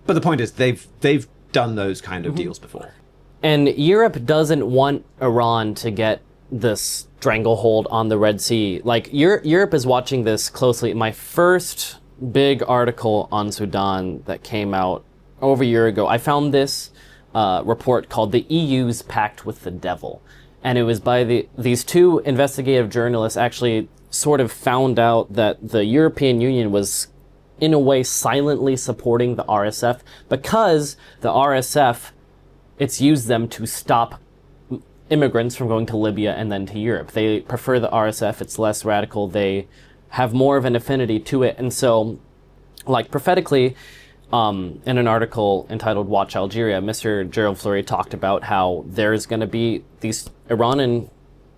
the point is, they've done those kind of deals before. And Europe doesn't want Iran to get this stranglehold on the Red Sea. Like, Europe is watching this closely. My first big article on Sudan that came out over a year ago, I found this report called "The EU's Pact with the Devil," and it was by these two investigative journalists actually sort of found out that the European Union was in a way silently supporting the RSF because the RSF, it's used them to stop immigrants from going to Libya and then to Europe. They prefer the RSF, it's less radical, they have more of an affinity to it. And so, like, prophetically, in an article entitled "Watch Algeria," Mr. Gerald Fleury talked about how there's going to be Iran and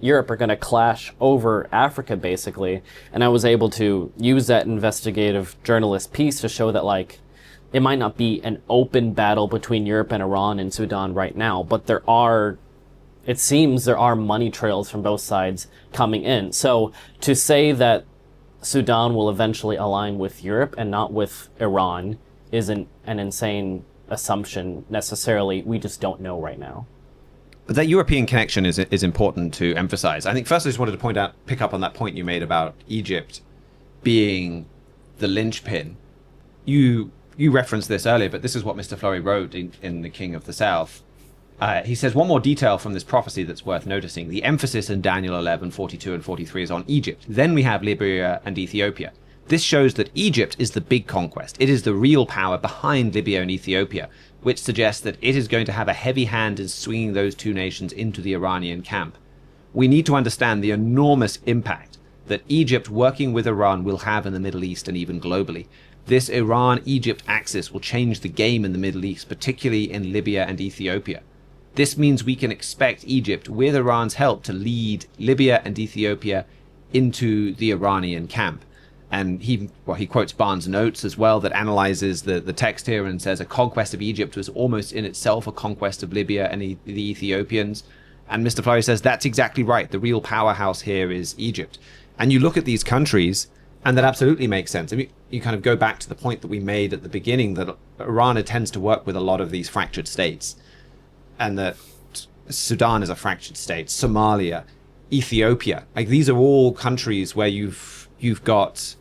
Europe are going to clash over Africa, basically. And I was able to use that investigative journalist piece to show that, like, it might not be an open battle between Europe and Iran and Sudan right now, but it seems there are money trails from both sides coming in. So to say that Sudan will eventually align with Europe and not with Iran isn't an insane assumption necessarily. We just don't know right now. But that European connection is important to emphasize. I think first I just wanted to pick up on that point you made about Egypt being the linchpin. You referenced this earlier, but this is what Mr. Fleury wrote in The King of the South. He says, one more detail from this prophecy that's worth noticing. The emphasis in Daniel 11, 42 and 43 is on Egypt. Then we have Libya and Ethiopia. This shows that Egypt is the big conquest. It is the real power behind Libya and Ethiopia, which suggests that it is going to have a heavy hand in swinging those two nations into the Iranian camp. We need to understand the enormous impact that Egypt working with Iran will have in the Middle East and even globally. This Iran-Egypt axis will change the game in the Middle East, particularly in Libya and Ethiopia. This means we can expect Egypt, with Iran's help, to lead Libya and Ethiopia into the Iranian camp. And he quotes Barnes' notes as well that analyzes the text here and says a conquest of Egypt was almost in itself a conquest of Libya and the Ethiopians. And Mr. Fleury says that's exactly right. The real powerhouse here is Egypt. And you look at these countries, and that absolutely makes sense. I mean, you kind of go back to the point that we made at the beginning that Iran tends to work with a lot of these fractured states. And that Sudan is a fractured state, Somalia, Ethiopia. Like, these are all countries where you've got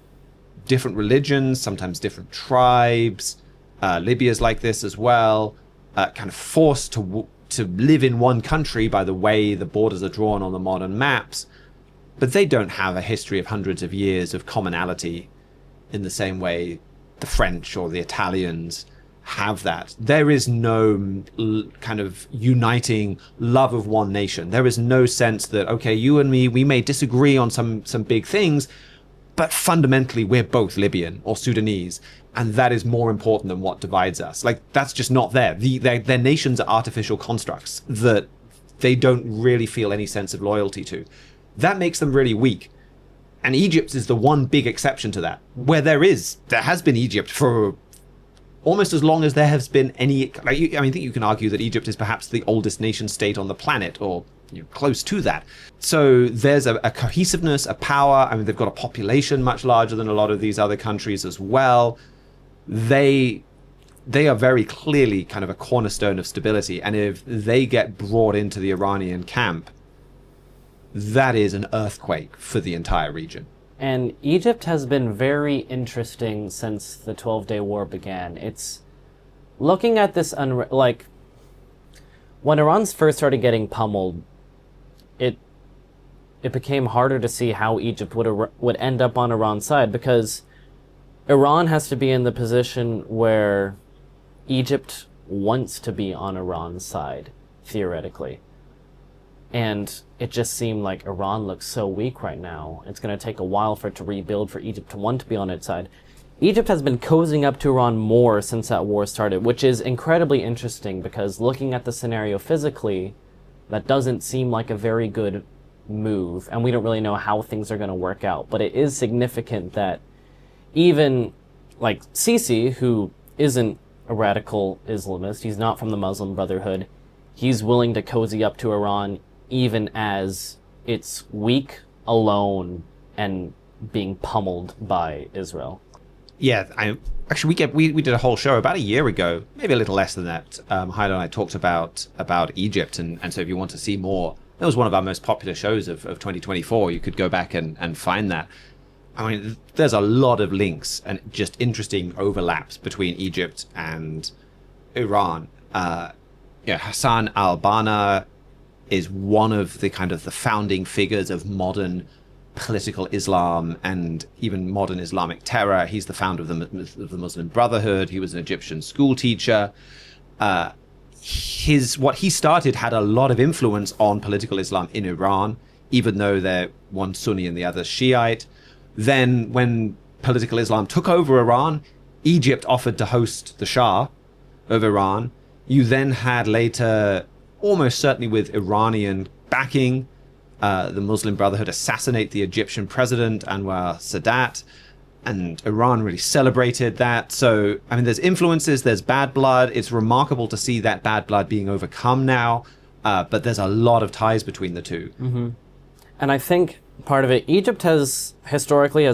different religions, sometimes different tribes. Libya's like this as well, kind of forced to live in one country by the way the borders are drawn on the modern maps. But they don't have a history of hundreds of years of commonality in the same way the French or the Italians have that. There is no kind of uniting love of one nation. There is no sense that, okay, you and me, we may disagree on some big things, but fundamentally we're both Libyan or Sudanese, and that is more important than what divides us. Like, that's just not there. Their nations are artificial constructs that they don't really feel any sense of loyalty to. That makes them really weak. And Egypt is the one big exception to that, where there has been Egypt for almost as long as there has been any. I think you can argue that Egypt is perhaps the oldest nation state on the planet, or close to that. So there's a cohesiveness, a power. I mean, they've got a population much larger than a lot of these other countries as well. They are very clearly kind of a cornerstone of stability. And if they get brought into the Iranian camp, that is an earthquake for the entire region. And Egypt has been very interesting since the 12-Day War began. It's looking at this, like, when Iran first started getting pummeled, it became harder to see how Egypt would end up on Iran's side, because Iran has to be in the position where Egypt wants to be on Iran's side, theoretically. And it just seemed like Iran looks so weak right now. It's going to take a while for it to rebuild, for Egypt to want to be on its side. Egypt has been cozying up to Iran more since that war started, which is incredibly interesting because looking at the scenario physically, that doesn't seem like a very good move, and we don't really know how things are going to work out. But it is significant that even like Sisi, who isn't a radical Islamist, he's not from the Muslim Brotherhood, he's willing to cozy up to Iran even as it's weak, alone, and being pummeled by Israel. Yeah, we did a whole show about a year ago, maybe a little less than that. Hyde and I talked about Egypt, and so if you want to see more, that was one of our most popular shows of 2024. You could go back and find that. I mean, there's a lot of links and just interesting overlaps between Egypt and Iran. Hassan al-Banna is one of the kind of the founding figures of modern political Islam and even modern Islamic terror. He's the founder of the Muslim Brotherhood. He was an Egyptian school teacher. What he started had a lot of influence on political Islam in Iran, even though they're one Sunni and the other Shiite. Then when political Islam took over Iran, Egypt offered to host the Shah of Iran. You then had later, almost certainly with Iranian backing, the Muslim Brotherhood assassinate the Egyptian president, Anwar Sadat, and Iran really celebrated that. So, I mean, there's influences, there's bad blood. It's remarkable to see that bad blood being overcome now, but there's a lot of ties between the two. Mm-hmm. And I think part of it, Egypt has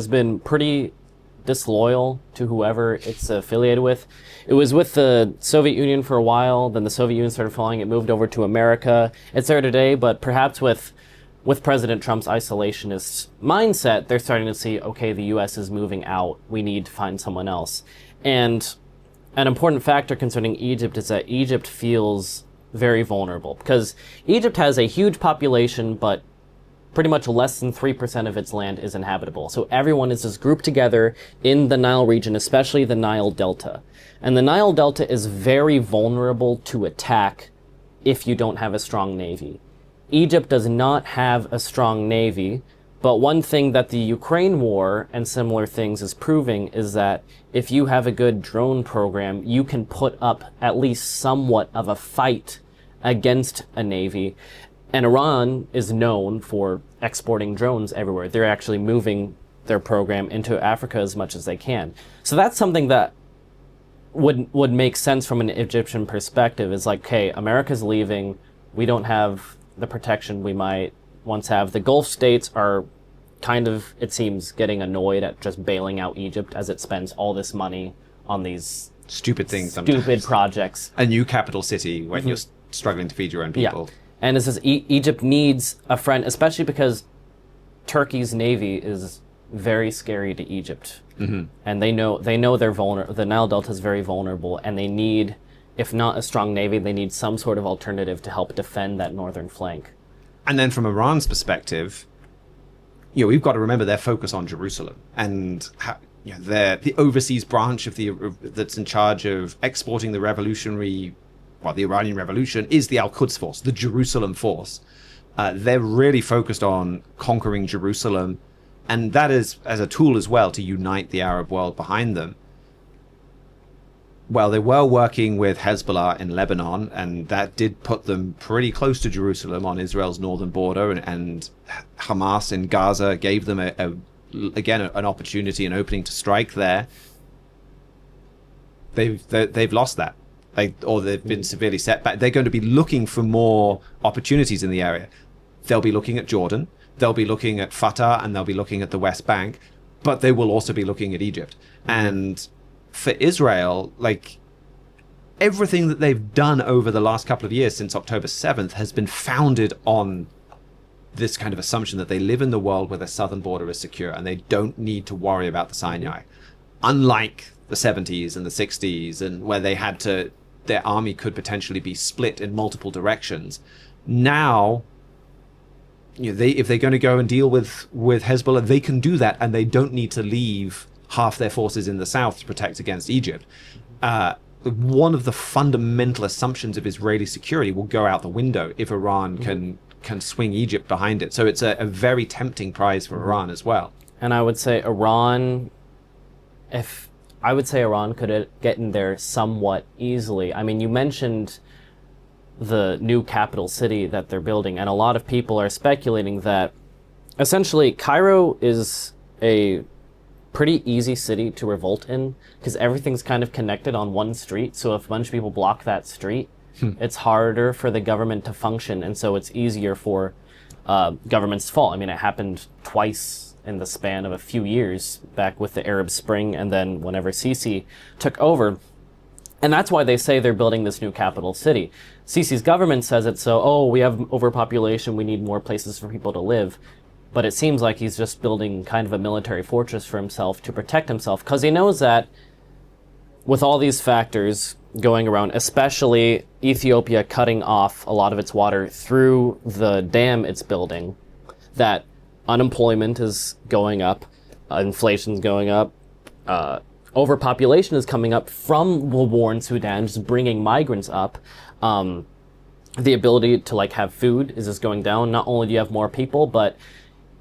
been pretty disloyal to whoever it's affiliated with. It was with the Soviet Union for a while, then the Soviet Union started falling, it moved over to America. It's there today, but perhaps with President Trump's isolationist mindset, they're starting to see, okay, the US is moving out, we need to find someone else. And an important factor concerning Egypt is that Egypt feels very vulnerable, because Egypt has a huge population, but pretty much less than 3% of its land is inhabitable. So everyone is just grouped together in the Nile region, especially the Nile Delta. And the Nile Delta is very vulnerable to attack if you don't have a strong navy. Egypt does not have a strong navy, but one thing that the Ukraine war and similar things is proving is that if you have a good drone program, you can put up at least somewhat of a fight against a navy. And Iran is known for exporting drones everywhere. They're actually moving their program into Africa as much as they can. So that's something that would make sense from an Egyptian perspective. Is like, okay, America's leaving. We don't have the protection we might once have. The Gulf states are kind of, it seems, getting annoyed at just bailing out Egypt as it spends all this money on these stupid things, stupid projects. A new capital city when you're struggling to feed your own people. Yeah. And it says Egypt needs a friend, especially because Turkey's navy is very scary to Egypt. Mm-hmm. And they know they're vulnerable. The Nile Delta is very vulnerable, and they need, if not a strong navy, they need some sort of alternative to help defend that northern flank. And then from Iran's perspective, we've got to remember their focus on Jerusalem, and they're the overseas branch of that's in charge of exporting the Iranian Revolution is the Al-Quds Force, the Jerusalem Force. They're really focused on conquering Jerusalem, and that is as a tool as well to unite the Arab world behind them. Well, they were working with Hezbollah in Lebanon, and that did put them pretty close to Jerusalem on Israel's northern border, and Hamas in Gaza gave them an opportunity, an opening to strike there. They've lost that. Or they've been severely set back. They're going to be looking for more opportunities in the area. They'll be looking at Jordan, they'll be looking at Fatah, and they'll be looking at the West Bank, but they will also be looking at Egypt. And for Israel, everything that they've done over the last couple of years since October 7th has been founded on this kind of assumption that they live in the world where their southern border is secure and they don't need to worry about the Sinai. Unlike the 70s and the 60s, and where their army could potentially be split in multiple directions. Now, if they're going to go and deal with Hezbollah, they can do that, and they don't need to leave half their forces in the south to protect against Egypt. One of the fundamental assumptions of Israeli security will go out the window if Iran can can swing Egypt behind it. So it's a very tempting prize for Iran as well. And I would say Iran could get in there somewhat easily. I mean, you mentioned the new capital city that they're building, and a lot of people are speculating that essentially Cairo is a pretty easy city to revolt in because everything's kind of connected on one street. So if a bunch of people block that street, it's harder for the government to function, and so it's easier for governments to fall. I mean, it happened twice in the span of a few years, back with the Arab Spring and then whenever Sisi took over. And that's why they say they're building this new capital city. Sisi's government says it so, we have overpopulation, we need more places for people to live. But it seems like he's just building kind of a military fortress for himself to protect himself, because he knows that with all these factors going around, especially Ethiopia cutting off a lot of its water through the dam it's building, that unemployment is going up, inflation's going up, overpopulation is coming up from the war in Sudan, just bringing migrants up. The ability to have food is just going down. Not only do you have more people, but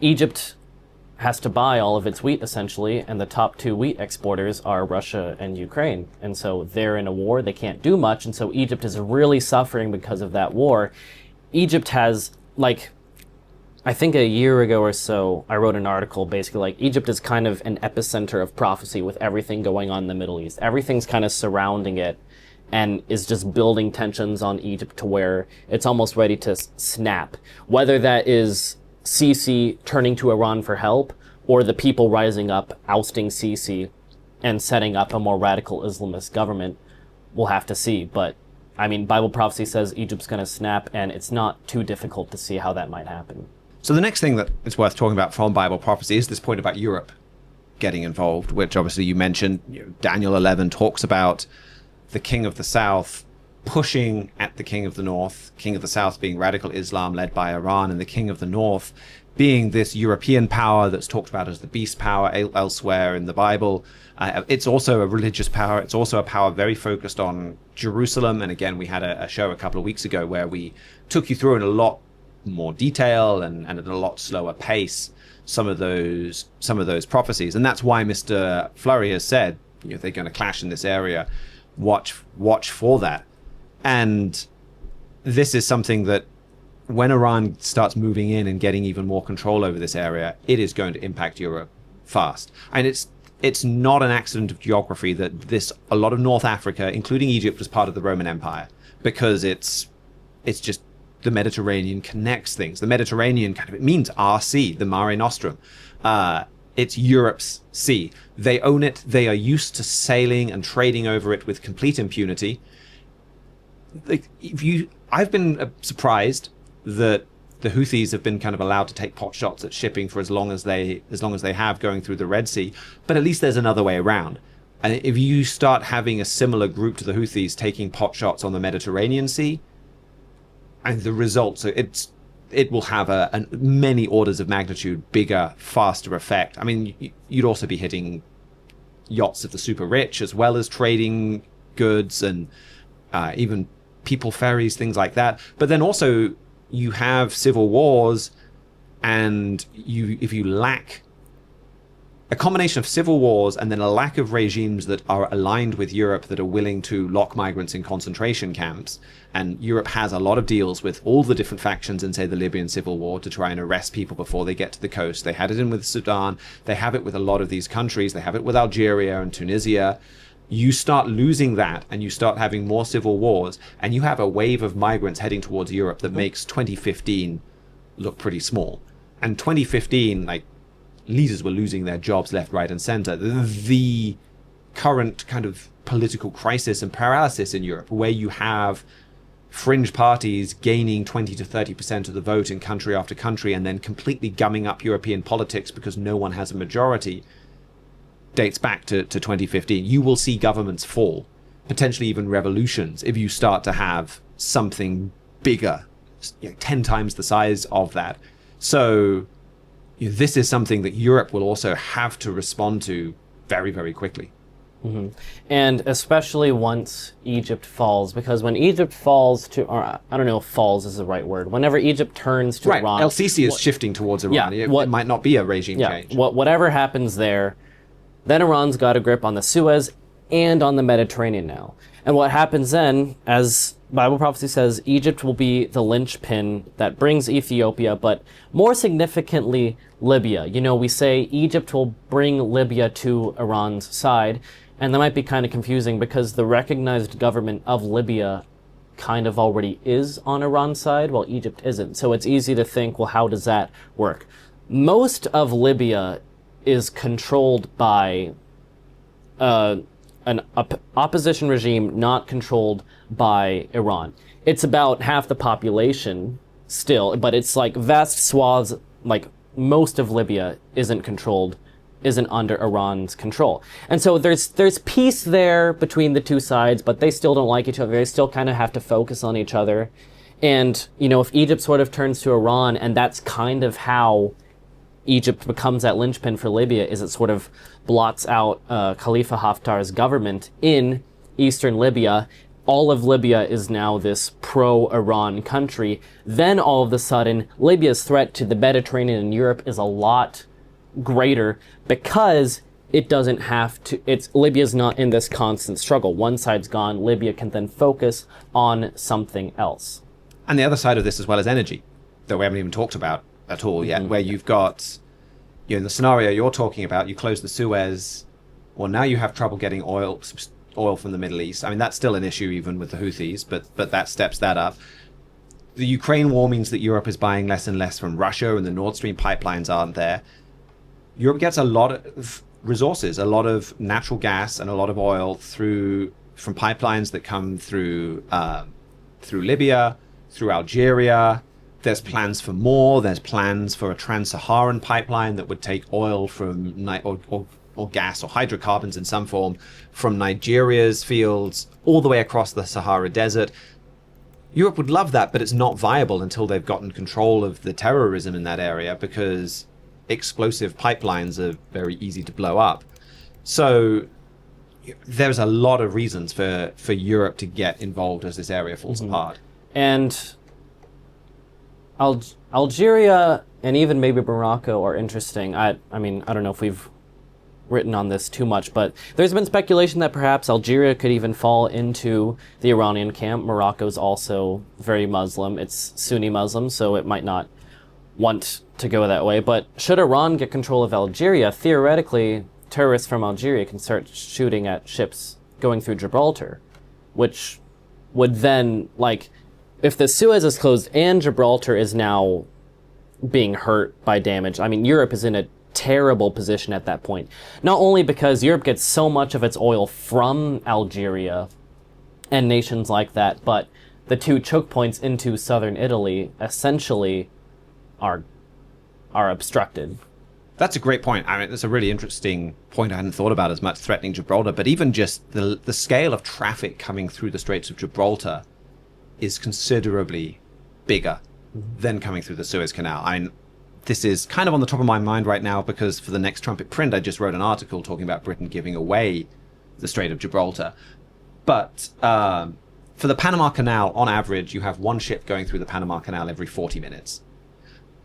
Egypt has to buy all of its wheat essentially, and the top two wheat exporters are Russia and Ukraine. And so they're in a war, they can't do much, and so Egypt is really suffering because of that war. Egypt has, I think a year ago or so, I wrote an article basically Egypt is kind of an epicenter of prophecy with everything going on in the Middle East. Everything's kind of surrounding it and is just building tensions on Egypt to where it's almost ready to snap. Whether that is Sisi turning to Iran for help, or the people rising up, ousting Sisi, and setting up a more radical Islamist government, we'll have to see. But, I mean, Bible prophecy says Egypt's going to snap, and it's not too difficult to see how that might happen. So the next thing that is worth talking about from Bible prophecy is this point about Europe getting involved, which obviously you mentioned. Daniel 11 talks about the king of the south pushing at the king of the north, king of the south being radical Islam led by Iran, and the king of the north being this European power that's talked about as the beast power elsewhere in the Bible. It's also a religious power. It's also a power very focused on Jerusalem. And again, we had a show a couple of weeks ago where we took you through in a lot more detail and at a lot slower pace some of those prophecies. And that's why Mr. Fleury has said, they're going to clash in this area. Watch for that. And this is something that when Iran starts moving in and getting even more control over this area, it is going to impact Europe fast. And it's not an accident of geography that a lot of North Africa, including Egypt, was part of the Roman Empire, because it's just the Mediterranean connects things. The Mediterranean it means our sea, the Mare Nostrum. It's Europe's sea. They own it. They are used to sailing and trading over it with complete impunity. I've been surprised that the Houthis have been kind of allowed to take pot shots at shipping for as long as they have going through the Red Sea, but at least there's another way around. And if you start having a similar group to the Houthis taking pot shots on the Mediterranean Sea, and the results, it will have a many orders of magnitude bigger, faster effect. I mean, you'd also be hitting yachts of the super rich, as well as trading goods and even people ferries, things like that. But then also you have civil wars, and if you lack a combination of civil wars and then a lack of regimes that are aligned with Europe that are willing to lock migrants in concentration camps. And Europe has a lot of deals with all the different factions in, say, the Libyan civil war to try and arrest people before they get to the coast. They had it in with Sudan. They have it with a lot of these countries. They have it with Algeria and Tunisia. You start losing that, and you start having more civil wars, and you have a wave of migrants heading towards Europe that makes 2015 look pretty small. And 2015, leaders were losing their jobs left, right, and center. The current kind of political crisis and paralysis in Europe, where you have fringe parties gaining 20 to 30% of the vote in country after country and then completely gumming up European politics because no one has a majority, dates back to 2015. You will see governments fall, potentially even revolutions, if you start to have something bigger, 10 times the size of that. So this is something that Europe will also have to respond to very, very quickly. And especially once Egypt falls, because when Egypt falls to, or I don't know if falls is the right word, whenever Egypt turns to Right, Iran. El-Sisi is shifting towards Iran. Yeah, It might not be a regime change. Whatever happens there, then Iran's got a grip on the Suez and on the Mediterranean now. And what happens then, as Bible prophecy says, Egypt will be the linchpin that brings Ethiopia, but more significantly, Libya. You know, we say Egypt will bring Libya to Iran's side, and that might be kind of confusing because the recognized government of Libya kind of already is on Iran's side, while Egypt isn't. So it's easy to think, well, how does that work? Most of Libya is controlled by an opposition regime not controlled by Iran. It's about half the population still, but it's like vast swaths, like most of Libya isn't under Iran's control. And so there's peace there between the two sides, but they still don't like each other. They still kind of have to focus on each other. And, you know, if Egypt sort of turns to Iran, and that's kind of how Egypt becomes that linchpin for Libya, is it sort of blots out Khalifa Haftar's government in eastern Libya. All of Libya is now this pro-Iran country. Then all of a sudden, Libya's threat to the Mediterranean and Europe is a lot greater because it doesn't have to, Libya's not in this constant struggle. One side's gone, Libya can then focus on something else. And the other side of this as well is energy, that we haven't even talked about at all yet, where you've got, you know, in the scenario you're talking about, you close the Suez, well, now you have trouble getting oil from the Middle East. I mean, that's still an issue even with the Houthis, but that steps that up. The Ukraine war means that Europe is buying less and less from Russia, and the Nord Stream pipelines aren't there. Europe gets a lot of resources, a lot of natural gas and a lot of oil from pipelines that come through Libya, through Algeria. There's plans for more. There's plans for a trans-Saharan pipeline that would take oil from or gas or hydrocarbons in some form from Nigeria's fields all the way across the Sahara Desert. Europe would love that, but it's not viable until they've gotten control of the terrorism in that area, because explosive pipelines are very easy to blow up. So there's a lot of reasons for Europe to get involved as this area falls apart. And Algeria and even maybe Morocco are interesting. I mean, I don't know if we've written on this too much, but there's been speculation that perhaps Algeria could even fall into the Iranian camp. Morocco's also very Muslim. It's Sunni Muslim, so it might not want to go that way. But should Iran get control of Algeria, theoretically, terrorists from Algeria can start shooting at ships going through Gibraltar, which would then, like, if the Suez is closed and Gibraltar is now being hurt by damage, I mean, Europe is in a terrible position at that point. Not only because Europe gets so much of its oil from Algeria and nations like that, but the two choke points into southern Italy essentially are obstructed. That's a great point. I mean, that's a really interesting point I hadn't thought about as much, threatening Gibraltar, but even just the scale of traffic coming through the Straits of Gibraltar is considerably bigger than coming through the Suez Canal. I mean, this is kind of on the top of my mind right now because for the next Trumpet print, I just wrote an article talking about Britain giving away the Strait of Gibraltar. But for the Panama Canal, on average, you have one ship going through the Panama Canal every 40 minutes.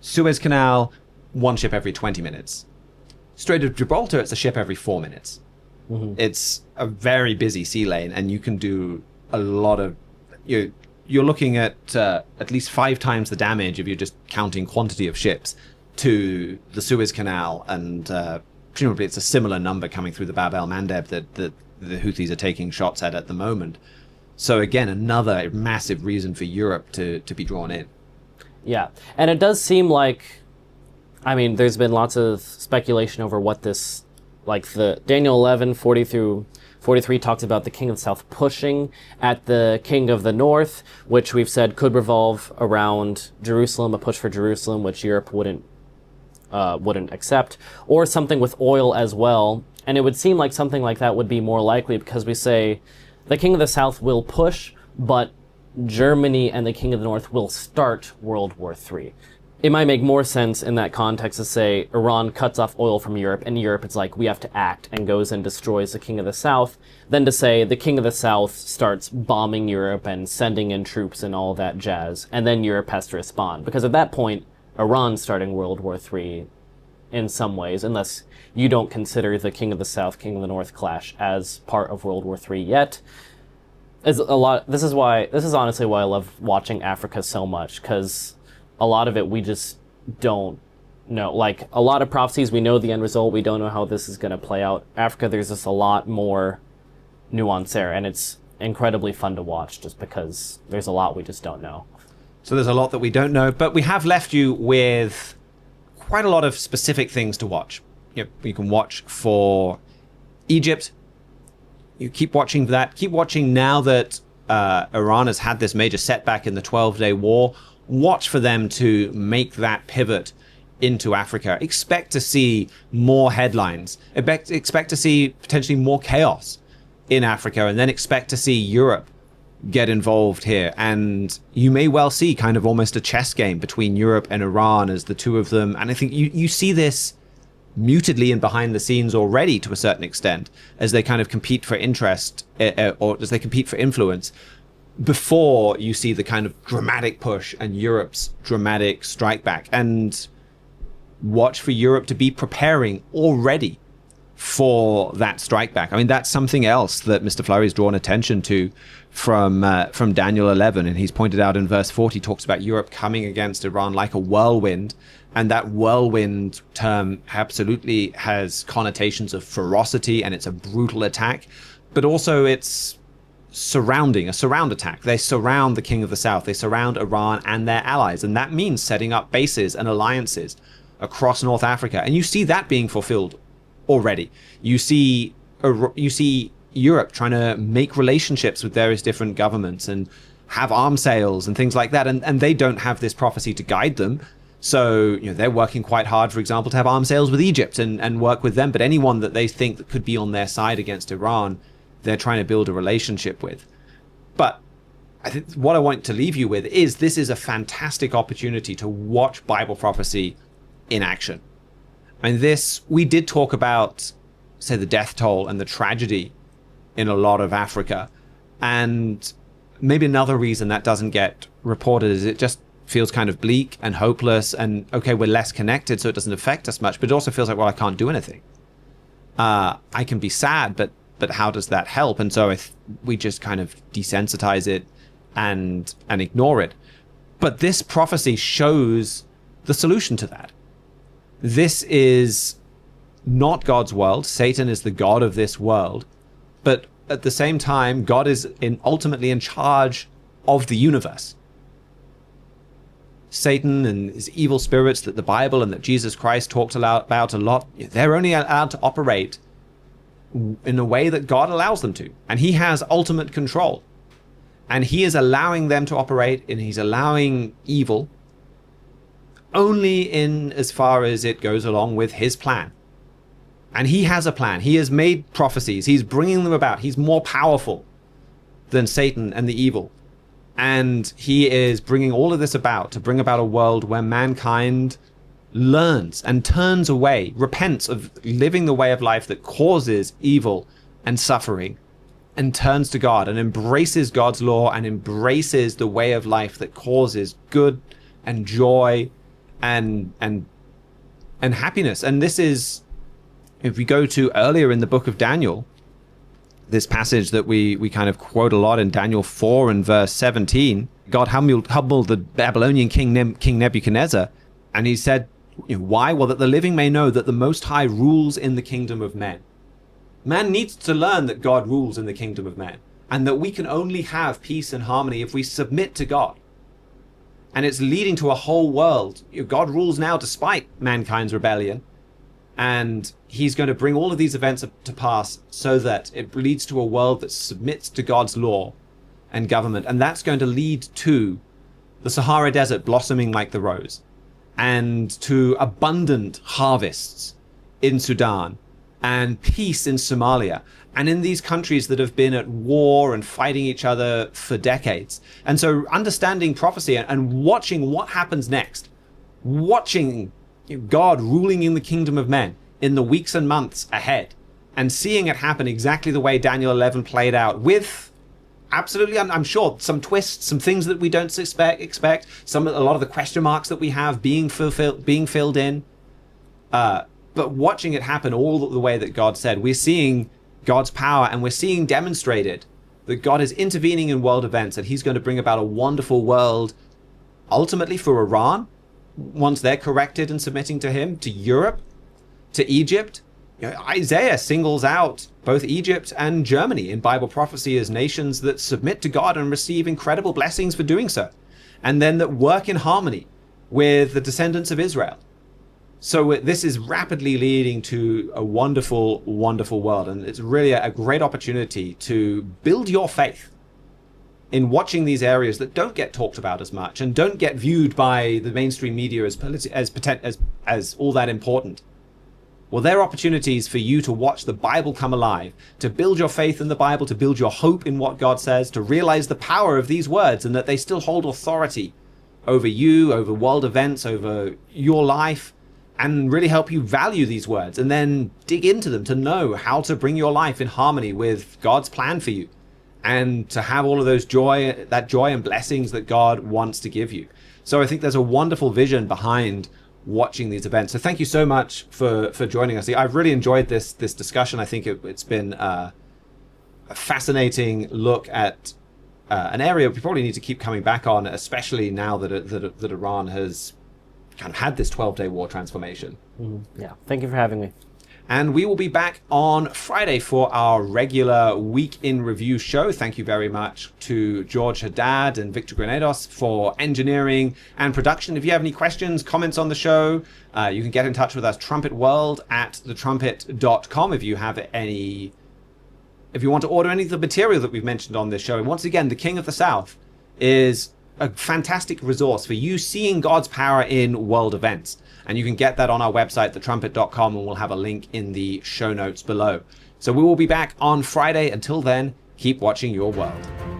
Suez Canal, one ship every 20 minutes. Strait of Gibraltar, it's a ship every 4 minutes. It's a very busy sea lane, and you can do a lot of... You're looking at least 5 times the damage if you're just counting quantity of ships to the Suez Canal, and presumably it's a similar number coming through the Bab el-Mandeb that the Houthis are taking shots at the moment. So again, another massive reason for Europe to be drawn in. Yeah, and it does seem like, I mean, there's been lots of speculation over what this, like the Daniel 11, 40 through 43 talks about the king of the south pushing at the king of the north, which we've said could revolve around Jerusalem, a push for Jerusalem, which Europe wouldn't accept, or something with oil as well. And it would seem like something like that would be more likely because we say the king of the south will push, but Germany and the king of the north will start World War III. it might make more sense in that context to say Iran cuts off oil from Europe, and Europe is like, we have to act, and goes and destroys the King of the South, than to say the King of the South starts bombing Europe and sending in troops and all that jazz, and then Europe has to respond. Because at that point, Iran's starting World War III in some ways, unless you don't consider the King of the South, King of the North clash as part of World War III yet. This is honestly why I love watching Africa so much, because a lot of it we just don't know. Like, a lot of prophecies, we know the end result, we don't know how this is going to play out. Africa, there's just a lot more nuance there, and it's incredibly fun to watch just because there's a lot we just don't know. So there's a lot that we don't know, but we have left you with quite a lot of specific things to watch. You can watch for Egypt. You keep watching that. Keep watching now that Iran has had this major setback in the 12-day war. Watch for them to make that pivot into Africa. Expect to see more headlines. Expect to see potentially more chaos in Africa, and then expect to see Europe get involved here. And you may well see kind of almost a chess game between Europe and Iran as the two of them. And I think you see this mutedly and behind the scenes already to a certain extent as they kind of compete for interest or as they compete for influence, before you see the kind of dramatic push and Europe's dramatic strike back. And watch for Europe to be preparing already for that strike back. I mean, that's something else that Mr. Flurry's drawn attention to from Daniel 11. And he's pointed out in verse 40, talks about Europe coming against Iran like a whirlwind. And that whirlwind term absolutely has connotations of ferocity, and it's a brutal attack, but also it's a surround attack. They surround the King of the South. They surround Iran and their allies. And that means setting up bases and alliances across North Africa. And you see that being fulfilled already. You see Europe trying to make relationships with various different governments and have arms sales and things like that. And they don't have this prophecy to guide them. So, they're working quite hard, for example, to have arms sales with Egypt and work with them. But anyone that they think that could be on their side against Iran, they're trying to build a relationship with. But I think what I want to leave you with is this is a fantastic opportunity to watch Bible prophecy in action. And we did talk about, say, the death toll and the tragedy in a lot of Africa. And maybe another reason that doesn't get reported is it just feels kind of bleak and hopeless, and okay, we're less connected, so it doesn't affect us much, but it also feels like, well, I can't do anything. I can be sad, but how does that help? And so we just kind of desensitize it and ignore it. But this prophecy shows the solution to that. This is not God's world. Satan is the god of this world. But at the same time, God is ultimately in charge of the universe. Satan and his evil spirits that the Bible and that Jesus Christ talked about a lot, they're only allowed to operate in a way that God allows them to. And he has ultimate control. And he is allowing them to operate, and he's allowing evil only in as far as it goes along with his plan. And he has a plan. He has made prophecies. He's bringing them about. He's more powerful than Satan and the evil. And he is bringing all of this about to bring about a world where mankind learns and turns away, repents of living the way of life that causes evil and suffering, and turns to God and embraces God's law and embraces the way of life that causes good and joy and happiness. And this is, if we go to earlier in the book of Daniel, this passage that we kind of quote a lot in Daniel 4 and verse 17, God humbled the Babylonian king Nebuchadnezzar, and he said, why? Well, that the living may know that the Most High rules in the kingdom of men. Man needs to learn that God rules in the kingdom of men, and that we can only have peace and harmony if we submit to God. And it's leading to a whole world. God rules now despite mankind's rebellion. And he's going to bring all of these events to pass so that it leads to a world that submits to God's law and government. And that's going to lead to the Sahara Desert blossoming like the rose, and to abundant harvests in Sudan, and peace in Somalia, and in these countries that have been at war and fighting each other for decades. And so understanding prophecy and watching what happens next, watching God ruling in the kingdom of men in the weeks and months ahead, and seeing it happen exactly the way Daniel 11 played out, with absolutely, I'm sure, some twists, some things that we don't expect, a lot of the question marks that we have being filled in. But watching it happen all the way that God said, we're seeing God's power, and we're seeing demonstrated that God is intervening in world events, and he's going to bring about a wonderful world, ultimately for Iran, once they're corrected and submitting to him, to Europe, to Egypt. Isaiah singles out both Egypt and Germany in Bible prophecy as nations that submit to God and receive incredible blessings for doing so, and then that work in harmony with the descendants of Israel. So this is rapidly leading to a wonderful, wonderful world, and it's really a great opportunity to build your faith in watching these areas that don't get talked about as much and don't get viewed by the mainstream media as all that important. Well, there are opportunities for you to watch the Bible come alive, to build your faith in the Bible, to build your hope in what God says, to realize the power of these words and that they still hold authority over you, over world events, over your life, and really help you value these words and then dig into them to know how to bring your life in harmony with God's plan for you, and to have all of that joy and blessings that God wants to give you. So I think there's a wonderful vision behind watching these events. So thank you so much for joining us. I've really enjoyed this discussion. I think it's been a fascinating look at an area we probably need to keep coming back on, especially now that Iran has kind of had this 12-day war transformation. Mm-hmm. Yeah, thank you for having me. And we will be back on Friday for our regular Week in Review show. Thank you very much to George Haddad and Victor Granados for engineering and production. If you have any questions, comments on the show, you can get in touch with us, trumpetworld@thetrumpet.com. If you want to order any of the material that we've mentioned on this show. And once again, The King of the South is a fantastic resource for you seeing God's power in world events. And you can get that on our website, thetrumpet.com, and we'll have a link in the show notes below. So we will be back on Friday. Until then, keep watching your world.